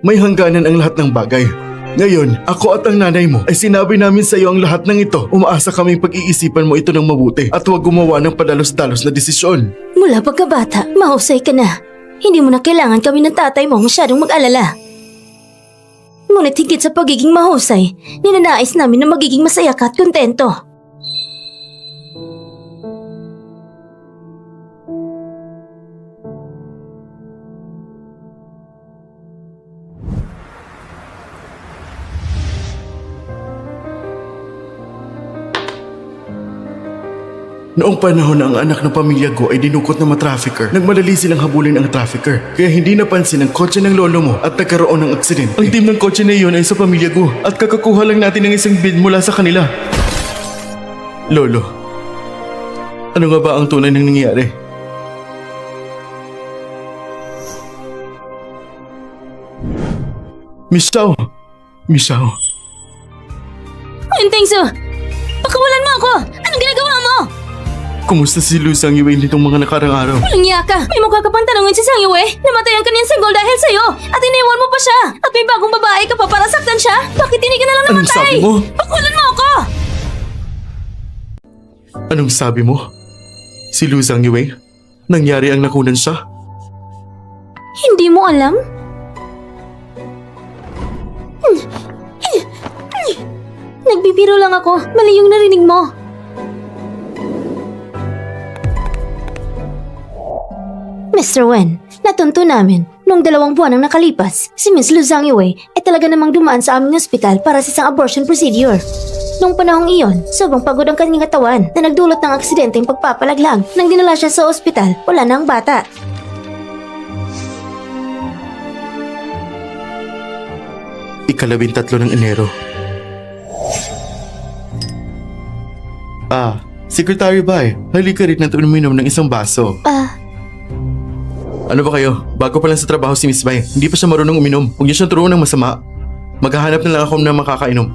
may hangganan ang lahat ng bagay. Ngayon, ako at ang nanay mo ay sinabi namin sa iyo ang lahat ng ito. Umaasa kaming pag-iisipan mo ito ng mabuti at huwag gumawa ng padalos-dalos na desisyon. Mula pagkabata, mahusay ka na. Hindi mo na kailangan kami ng tatay mo masyadong mag-alala. Ngunit higit sa pagiging mahusay, ninanais namin na magiging masaya ka at kontento. Noong panahon na ang anak ng pamilya ko ay dinukot ng mga trafficker, nagmadali silang habulin ang trafficker. Kaya hindi napansin ang kotse ng lolo mo at nagkaroon ng aksidente. Ang team ng kotse na iyon ay sa pamilya ko at kakakuha lang natin ng isang bid mula sa kanila. Lolo, ano nga ba ang tunay ng nangyayari? Miss Xiao. Tengsu! Pakawalan mo ako! Anong ginagawa mo? Kumusta si Lu Sang Yue nitong mga nakarang araw? Walang niya ka! May mukha ka pang tanungin si Sang Yue! Namatay ang kanyang sanggol dahil sa'yo! At iniwan mo pa siya! At may bagong babae ka pa para saktan siya! Bakit hindi ka na lang Anong namatay? sabi mo? Pakawalan mo ako! Anong sabi mo? Si Lu Sang Yue? Nangyari ang nakunan siya? Hindi mo alam? Nagbibiro lang ako. Mali yung narinig mo. Mr. Wen, natunto namin noong 2 buwan ang nakalipas, si Miss Lu Zhang Yue ay talaga namang dumaan sa aming ospital para sa isang abortion procedure. Noong panahong iyon, sobrang pagod ang kanyang katawan na nagdulot ng aksidenteng pagpapalaglag. Nang dinala siya sa ospital, wala na ang bata. Ika-13 ng Enero. Secretary Bai, halika rin natin uminom ng isang baso. Ano ba kayo? Bago pa lang sa trabaho si Miss Bai, hindi pa siya marunong uminom. Huwag niyo siyang turuan ng masama. Maghahanap na lang ako ng makakainom.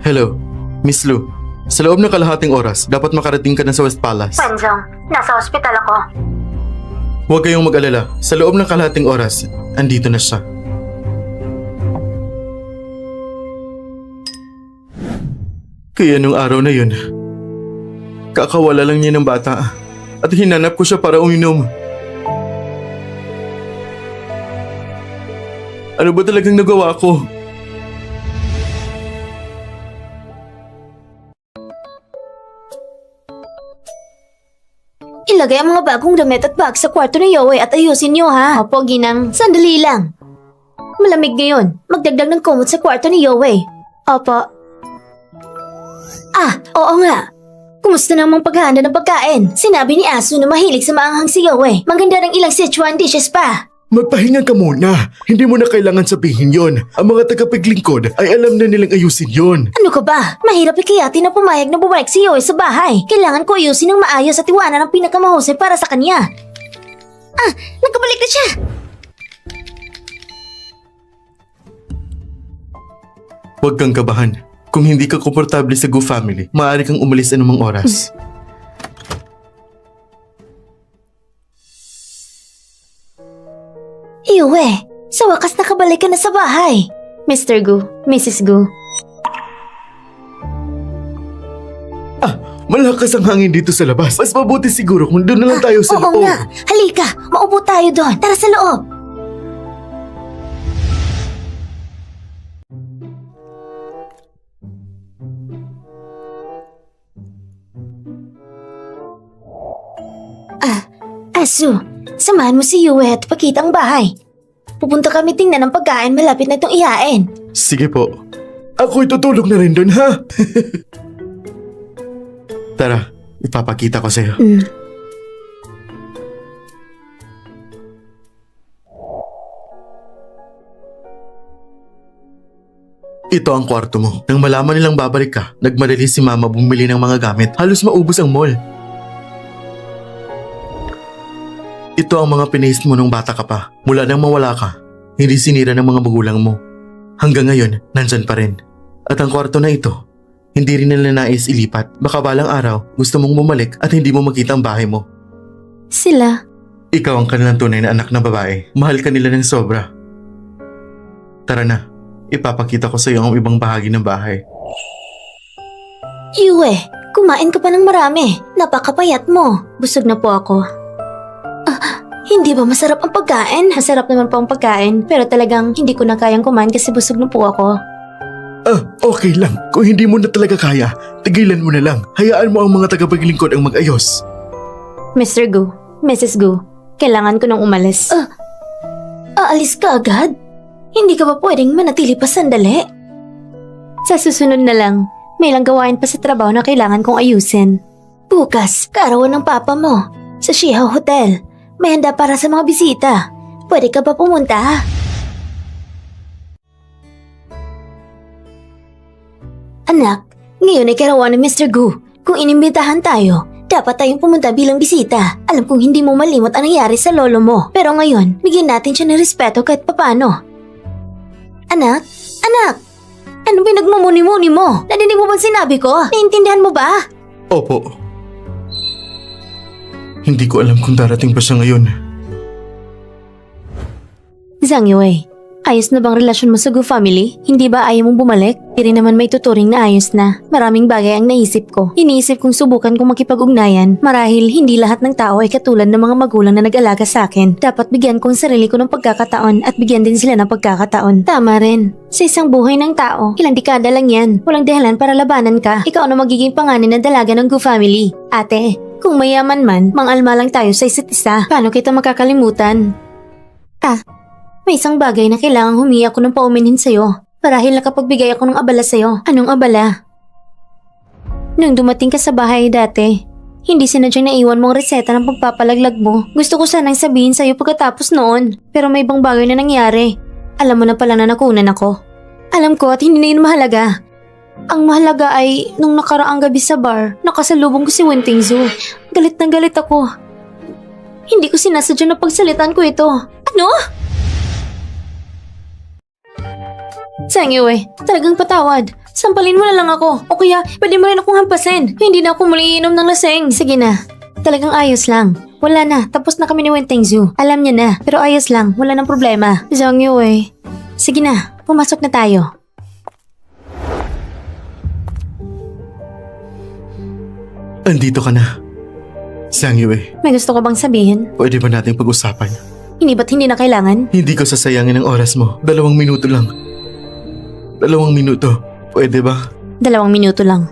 Hello, Miss Lu. Sa loob ng kalahating oras, dapat makarating ka na sa West Palace. Wenzong, nasa ospital ako. Huwag kayong mag-alala. Sa loob ng kalahating oras, andito na siya. Kaya nung araw na yun, kakawala lang niya ng bata at hinanap ko siya para uminom. Ano ba talagang nagawa ko? Ilagay ang mga bagong damit at bag sa kwarto ni Yowie at ayusin niyo ha. Opo, Ginang. Sandali lang. Malamig ngayon. Magdagdag ng kumot sa kwarto ni Yowie. Opo. Oo nga. Kumusta namang paghahanda ng pagkain? Sinabi ni Asu na mahilig sa maanghang si Yowie. Maganda ng ilang Sichuan dishes pa. Magpahinga ka muna. Hindi mo na kailangan sabihin yon. Ang mga tagapaglingkod ay alam na nilang ayusin yon. Ano ka ba? Mahirap ikayatin na pumayag na bumalik si Yowie sa bahay. Kailangan ko ayusin ng maayos at iwanan ang pinakamahusay para sa kanya. Nagkabalik na siya! Huwag kang kabahan. Kung hindi ka komportable sa Gu family, maaari kang umalis anumang oras. Yowie, sa wakas nakabalik ka na sa bahay. Mr. Gu, Mrs. Gu. Malakas ang hangin dito sa labas. Mas mabuti siguro kung doon na lang tayo sa Oo loob. nga, halika, maupo tayo doon. Tara sa loob. Asu, samahan mo si Yowie at pakita ang bahay. Pupunta kami tingnan ng pagkain malapit na itong ihain. Sige po. Ako'y tutulog na rin doon, ha? Tara, ipapakita ko sa'yo. Ito ang kwarto mo. Nang malaman nilang babalik ka, nagmadali si Mama bumili ng mga gamit. Halos maubos ang mall. Ito ang mga pinaste mo nung bata ka pa. Mula nang mawala ka, hindi sinira ng mga magulang mo. Hanggang ngayon, nandyan pa rin. At ang kwarto na ito, hindi rin nila nais ilipat. Baka balang araw, gusto mong bumalik at hindi mo makita ang bahay mo. Sila? Ikaw ang kanilang tunay na anak na babae. Mahal ka nila ng sobra. Tara na, ipapakita ko sa iyo ang ibang bahagi ng bahay. Yue, kumain ka pa ng marami. Napakapayat mo. Busog na po ako. Hindi ba masarap ang pagkain? Masarap naman po ang pagkain, pero talagang hindi ko na kayang kumain kasi busog na po ako. Okay lang. Kung hindi mo na talaga kaya, tigilan mo na lang. Hayaan mo ang mga tagapaglingkod ang mag-ayos. Mr. Gu, Mrs. Gu, kailangan ko nang umalis. Aalis ka agad? Hindi ka ba pwedeng manatili pa sandali? Sa susunod na lang, may ilang gawain pa sa trabaho na kailangan kong ayusin. Bukas, kaarawan ng papa mo, sa Shiho Hotel. May handa para sa mga bisita. Pwede ka ba pumunta? Anak, ngayon ay kaarawan ni Mr. Gu. Kung inimbitahan tayo, dapat tayong pumunta bilang bisita. Alam kong hindi mo malimot ang nangyari sa lolo mo. Pero ngayon, bigyan natin siya ng respeto kahit papano. Anak? Anak! Ano pinagmumuni-muni mo? Nadinig mo bang sinabi ko? Naiintindihan mo ba? Opo. Hindi ko alam kung darating pa siya ngayon. Zhang Yue, ayos na bang relasyon mo sa Gu family? Hindi ba ayaw mong bumalik? Di rin naman may tuturing na ayos na. Maraming bagay ang naisip ko. Iniisip kong subukan kong makipag-ugnayan. Marahil hindi lahat ng tao ay katulad ng mga magulang na nag-alaga sa akin. Dapat bigyan ko ang sarili ko ng pagkakataon at bigyan din sila ng pagkakataon. Tama rin. Sa isang buhay ng tao, ilang dekada lang yan. Walang dahilan para labanan ka. Ikaw na magiging panganin na dalaga ng Gu family. Ate, kung mayaman man, mangalma lang tayo sa isa't isa. Paano kita makakalimutan? May isang bagay na kailangang humingi ako ng pauminhin sa'yo. Marahil nakapagbigay ako ng abala sa'yo. Anong abala? Nung dumating ka sa bahay dati, hindi sinadyang naiwan mong reseta ng pagpapalaglag mo. Gusto ko sanang sabihin sa'yo pagkatapos noon. Pero may ibang bagay na nangyari. Alam mo na pala na nakunan ako. Alam ko at hindi na yun mahalaga. Ang mahalaga ay nung nakaraang gabi sa bar, nakasalubong ko si Wentingzu. Galit na galit ako. Hindi ko sinasadya na pagsalitan ko ito. Ano? Zhang Yue, talagang patawad. Sampalin mo na lang ako. O kaya, pwede mo rin akong hampasin. Hindi na ako muli iinom ng laseng. Sige na. Talagang ayos lang. Wala na. Tapos na kami ni Wentingzu. Alam niya na. Pero ayos lang. Wala nang problema. Zhang Yue. Sige na. Pumasok na tayo. Andito ka na. Zhang Yue, May gusto ka bang sabihin? pwede ba nating pag-usapan? Hindi ba't hindi na kailangan? Hindi ko sasayangin ang oras mo. 2 minuto lang. 2 minuto. Pwede ba? 2 minuto lang.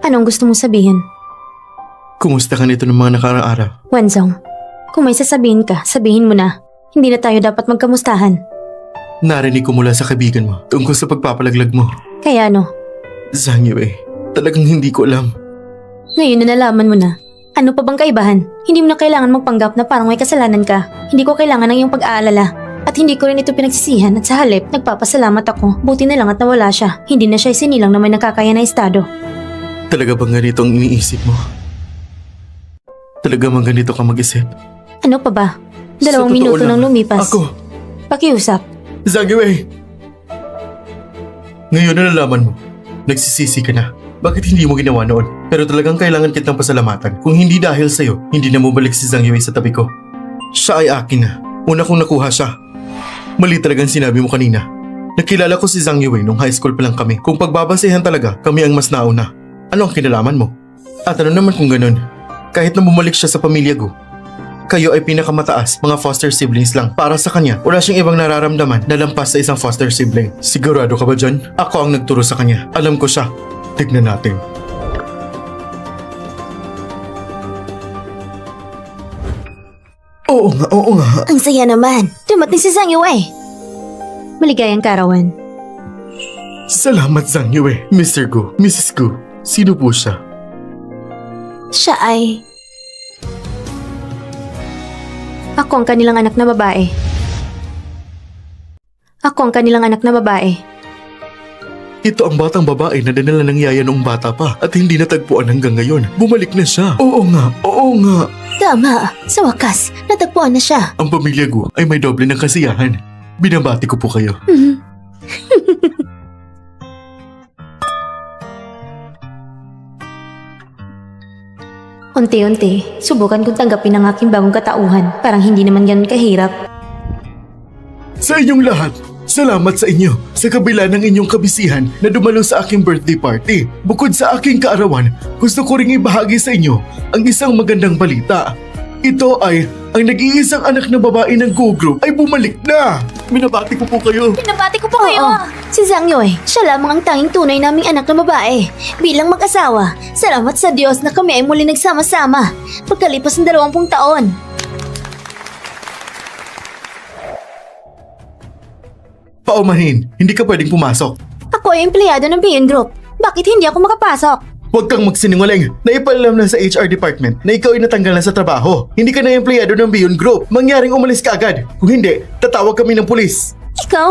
Anong gusto mong sabihin? Kumusta ka nito ng mga nakaraang araw? Wenzong, kung may sasabihin ka, sabihin mo na. Hindi na tayo dapat magkamustahan. Narinig ko mula sa kaibigan mo tungkol sa pagpapalaglag mo. Kaya ano, Zhang Yue, talagang hindi ko alam. ngayon na nalaman mo na. Ano pa bang kaibahan? Hindi mo na kailangan magpanggap na parang may kasalanan ka. Hindi ko kailangan ng iyong pag-aalala. At hindi ko rin ito pinagsisihan at sa halip, nagpapasalamat ako. Buti na lang at nawala siya. Hindi na siya sinilang na may nakakaya na estado. Talaga bang ganito ang iniisip mo? Talaga bang ganito ka mag-isip? Ano pa ba? 2 Sa totoo minuto lang, nang lumipas. Ako, Pakiusap. Zhang Yue! Ngayon na nalaman mo, nagsisisi ka na. Bakit hindi mo ginawa noon? Pero talagang kailangan kitang pasalamatan. Kung hindi dahil sa'yo, hindi na bumalik si Zhang Yue sa tabi ko. Siya ay akin na. Una kong nakuha siya. Mali talagang sinabi mo kanina. Nakilala ko si Zhang Yue nung high school pa lang kami. Kung pagbabasehan talaga, kami ang mas nauna. Ano ang kinalaman mo? At ano naman kung ganun? Kahit na bumalik siya sa pamilya Gu, kayo ay pinakamataas, mga foster siblings lang. Para sa kanya, wala siyang ibang nararamdaman na lampas sa isang foster sibling. Sigurado ka ba dyan? Ako ang nagturo sa kanya. Alam ko siya. Tignan natin. Oo nga. Ang saya naman. Dumating si Zhang Yue. Maligayang karawan. Salamat Zhang Yue. Mr. Gu, Mrs. Gu. Sino po siya? Siya ay... Ako ang kanilang anak na babae. Ito ang batang babae na dinala ng yaya noong bata pa at hindi natagpuan hanggang ngayon. Bumalik na siya. Oo nga. Tama, sa wakas, natagpuan na siya. Ang pamilya Gu ay may doble ng kasiyahan. Binabati ko po kayo. Unti-unti, subukan kong tanggapin ang aking bagong katauhan. Parang hindi naman ganun kahirap. Sa inyong lahat, salamat sa inyo sa kabila ng inyong kabisihan na dumalo sa aking birthday party. Bukod sa aking kaarawan, gusto ko ring ibahagi sa inyo ang isang magandang balita. Ito ay ang nag-iisang anak na babae ng Go Group ay bumalik na! Binabati ko po kayo. Pinabati ko po kayo! Si Zhang Yue, siya lamang ang tanging tunay naming anak na babae. Bilang mag-asawa, salamat sa Diyos na kami ay muli nagsama-sama. Pagkalipas ng 20 taon. Paumahin, hindi ka pwedeng pumasok. Ako ay empleyado ng Beyond Group. Bakit hindi ako makapasok? Huwag kang magsinungaling. Naipalam na sa HR department na ikaw ay natanggal na sa trabaho. Hindi ka na empleyado ng Beyond Group. Mangyaring umalis ka agad. Kung hindi, tatawag kami ng pulis. Ikaw?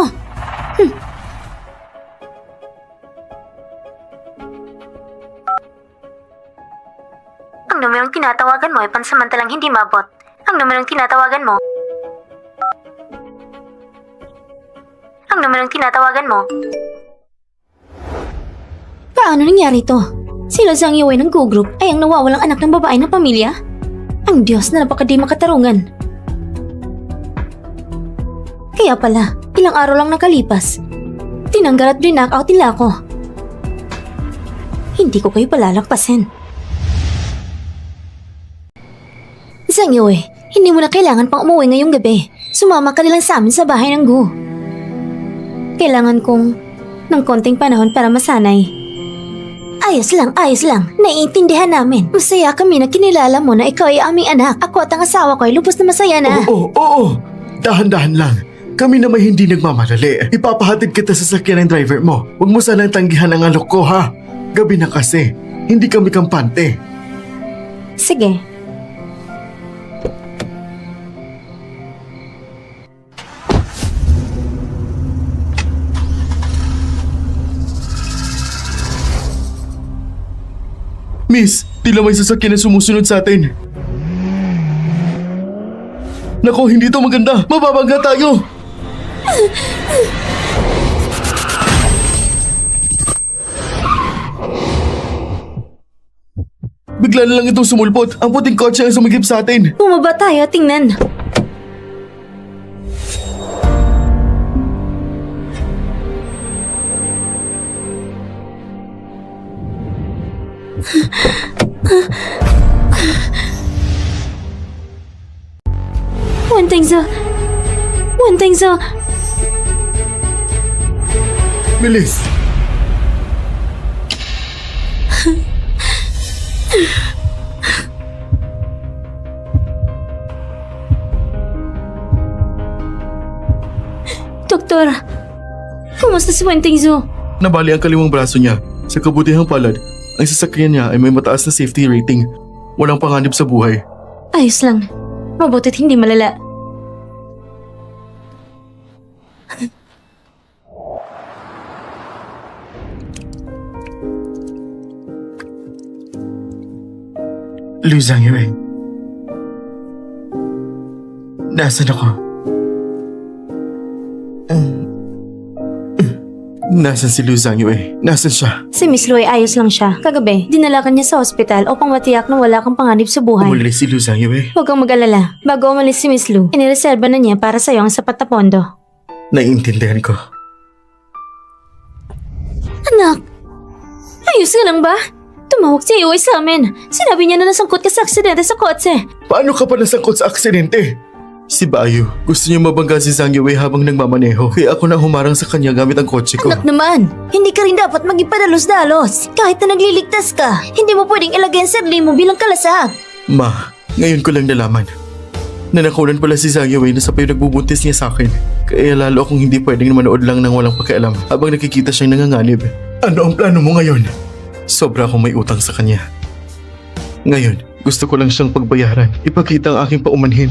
Ang numerong tinatawagan mo ay pansamantalang hindi mabot. Ang numerong tinatawagan mo... Paano nangyari ito? Sila Zhang Yue ng Go Group ay ang nawawalang anak ng babae ng pamilya? Ang Diyos na napakadi makatarungan. Kaya pala, ilang araw lang nakalipas, tinanggal at knock-out nila ako. Hindi ko kayo palalakpasin. Zhang Yue, hindi mo na kailangan pang umuwi ngayong gabi. Sumama ka nilang sa amin sa bahay ng Gu. Kailangan kong ng konting panahon para masanay. Ayos lang. Naiintindihan namin. Masaya kami na kinilala mo na ikaw ay aming anak. Ako at ang asawa ko ay lubos na masaya na. Oo. Dahan-dahan lang. Kami na may hindi nagmamadali. Ipapahatid kita sa sakyan ng driver mo. Huwag mo sanang tanggihan ang alok ko, ha? Gabi na kasi. Hindi kami kampante. Sige. Miss, tila may sasakyan na sumusunod sa atin. Nako, hindi ito maganda. Mababangga tayo. Bigla na lang itong sumulpot. Ang puting kotse ang sumigip sa atin. Bumaba tayo, tingnan. Wentengza. Bilis. Doktor, kumusta si Wentengzo? Nabali ang kaliwang braso niya. Sa kabutihang palad, ang sasakyan niya ay may mataas na safety rating. Walang panganib sa buhay. Ayos lang. Mabuti't hindi malala. Liu Zhangyue. Nasaan ako? Nasaan si Liu Zhangyue? Nasaan siya? Si Miss Lu ay ayos lang siya. Kagabi, dinala ka niya sa ospital upang matiyak na wala kang panganib sa buhay. Umulis si Liu Zhangyue. Huwag kang mag-alala. Bago umalis si Miss Lu, inireserba na niya para sa'yo ang sapat na pondo. Naiintindihan ko. Anak, ayos ka lang ba? Tumawag si Yue sa amin. Sinabi niya na nasangkot ka sa aksidente sa kotse. Paano ka pa nasangkot sa aksidente? Si Bayu, gusto niya mabangga si Zhang Yue habang nagmamaneho. Kaya ako na humarang sa kanya gamit ang kotse ko. Anak naman, hindi ka rin dapat maging padalos-dalos. Kahit na nagliligtas ka, hindi mo pwedeng ilagay ang sarili mo bilang kalasag. Ma, ngayon ko lang nalaman. Nanakulan pala si Zhang Yue na sabay nagbubuntis niya sa akin. Kaya lalo akong hindi pwedeng manood lang ng walang pakialam habang nakikita siyang nanganganib. Ano ang plano mo ngayon? Sobra akong may utang sa kanya. Ngayon, gusto ko lang siyang pagbayaran. Ipakita ang aking paumanhin.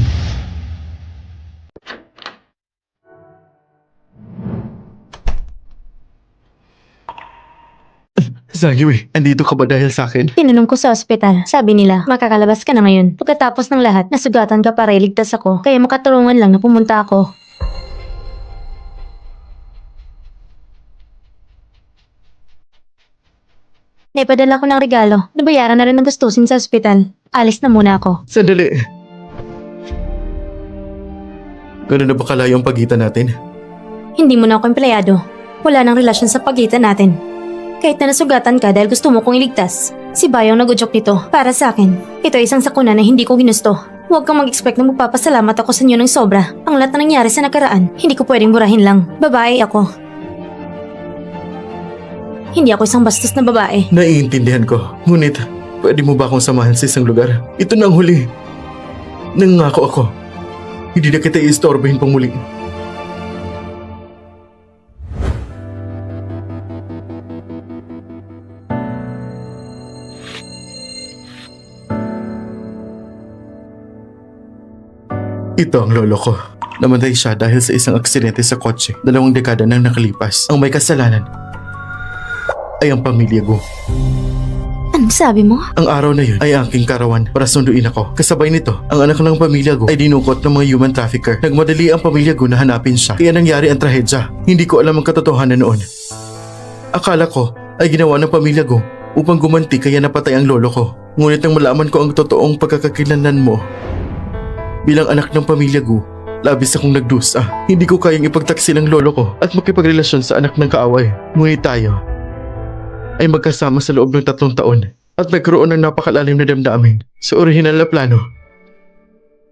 Zhang-Yue, andito ka ba dahil sa akin? Tinanong ko sa ospital. Sabi nila, makakalabas ka na ngayon. Pagkatapos ng lahat, nasugatan ka para iligtas ako. Kaya makatulungan lang na pumunta ako. Naipadala ko ng regalo. Nabayaran na rin ng gastusin sa ospital. Alis na muna ako. Sandali. Ganun na ba kalayo ang pagitan natin? Hindi mo na ako empleyado. Wala nang relasyon sa pagitan natin. Kahit na nasugatan ka dahil gusto mo kong iligtas. Si Bayong nag-udyok nito para sa akin. Ito ay isang sakuna na hindi ko ginusto. Huwag kang mag-expect na magpapasalamat ako sa inyo ng sobra. Ang lahat na nangyari sa nakaraan, hindi ko pwedeng burahin lang. Babae ako. Hindi ako isang bastos na babae. Naiintindihan ko. Ngunit, pwede mo ba akong samahan sa isang lugar? Ito na ang huli. Nangako ako. Hindi na kita iistorbohin pang muli. Ito ang lolo ko. Namatay siya dahil sa isang aksidente sa kotse 2 dekada nang nakalipas. Ang may kasalanan ay ang pamilya ko. Anong sabi mo? Ang araw na yun ay aking karawan para sunduin ako. Kasabay nito, ang anak ng pamilya ko ay dinukot ng mga human trafficker. Nagmadali ang pamilya ko na hanapin siya. Kaya nangyari ang trahedya. Hindi ko alam ang katotohanan noon. Akala ko ay ginawa ng pamilya ko upang gumanti kaya napatay ang lolo ko. Ngunit nang malaman ko ang totoong pagkakakilanlan mo, bilang anak ng pamilya ko, labis akong nagdusa. Hindi ko kayang ipagtaksil ang lolo ko at makipagrelasyon sa anak ng kaaway. Ngunit tayo ay magkasama sa loob ng 3 taon at nagkaroon ng napakalalim na damdamin. Sa orihinal na plano,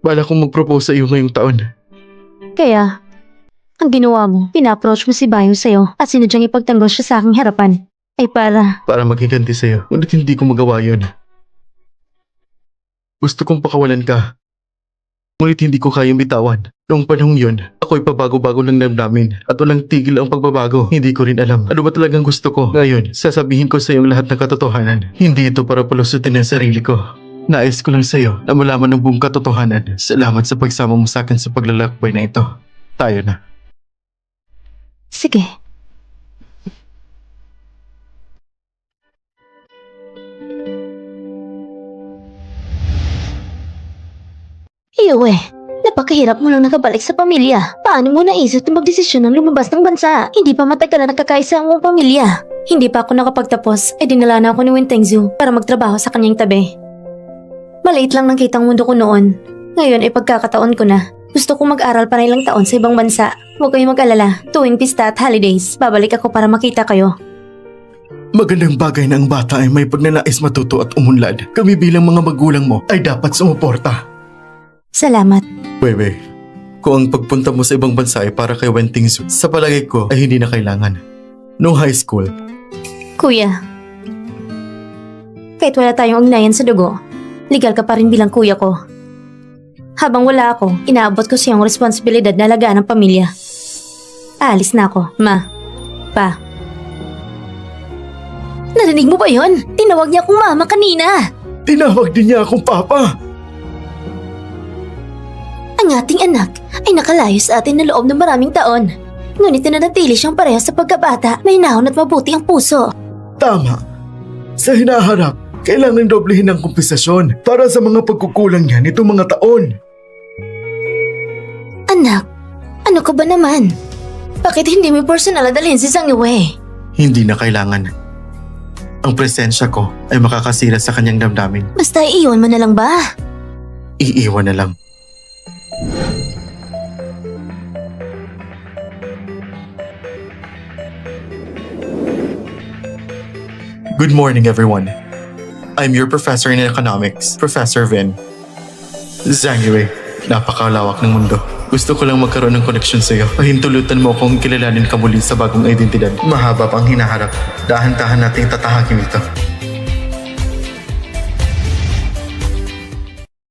bala kong mag-propose sa iyo ngayong taon. Kaya, ang ginawa mo, pina-approach mo si Bayong sa'yo at sinudyang ipagtanggol siya sa aking harapan. Ay para Maghiganti sa iyo, ngunit hindi ko magawa yun. Gusto kong pakawalan ka, ngunit hindi ko kayang bitawan. Noong panahong yun, ako'y pabago-bago ng damdamin at walang tigil ang pagbabago. Hindi ko rin alam ano ba talagang gusto ko. Ngayon, sasabihin ko sa iyong lahat ng katotohanan. Hindi ito para palusutin ang sarili ko. Nais ko lang sa iyo na malaman ng buong katotohanan. Salamat sa pagsama mo sa akin sa paglalakbay na ito. Tayo na. sige. Iwe, napakahirap mo lang nakabalik sa pamilya. Paano mo naisip na magdesisyon ng lumabas ng bansa? Hindi pa matagal na nagkakaisa ang mong pamilya. Hindi pa ako nakapagtapos, ay dinala na ako ni Wentengzu para magtrabaho sa kanyang tabi. Maliit lang nakitang mundo ko noon. Ngayon ay pagkakataon ko na. Gusto kong mag-aral pa na ilang taon sa ibang bansa. Huwag kayong mag-alala, tuwing pista at holidays, babalik ako para makita kayo. Magandang bagay na ang bata ay may pagnanais matuto at umunlad. Kami bilang mga magulang mo ay dapat sumuporta. Salamat. Webe, kung ang pagpunta mo sa ibang bansa ay para kay Wentengzu, sa palagay ko ay hindi na kailangan. Noong high school, Kuya, kahit wala tayong ugnayan sa dugo, legal ka pa rin bilang kuya ko. Habang wala ako, inaabot ko siyang responsibilidad na alagaan ang pamilya. Aalis na ako, Ma. Pa. Narinig mo ba yon? Tinawag niya akong mama kanina. tinawag din niya akong papa. Ang ating anak ay nakalayo sa atin na loob ng maraming taon. Ngunit nanatili siyang pareho sa pagkabata, may nahon at mabuti ang puso. Tama. Sa hinaharap, kailangan doblehin ang kompensasyon para sa mga pagkukulang niya nitong mga taon. Anak, ano ka ba naman? Bakit hindi mo personal na dalhin si Zhang-Yue? Hindi na kailangan. Ang presensya ko ay makakasira sa kanyang damdamin. Basta iiwan mo na lang ba? Iiwan na lang. Good morning, everyone. I'm your professor in economics, Professor Vin. Zhang-Yue, napakalawak ng mundo. Gusto ko lang magkaroon ng koneksyon sa iyo. Pahintulutan mo akong kilalanin ka muli sa bagong identidad. Mahaba pang hinaharap. Dahan-dahan nating tatahagin ito.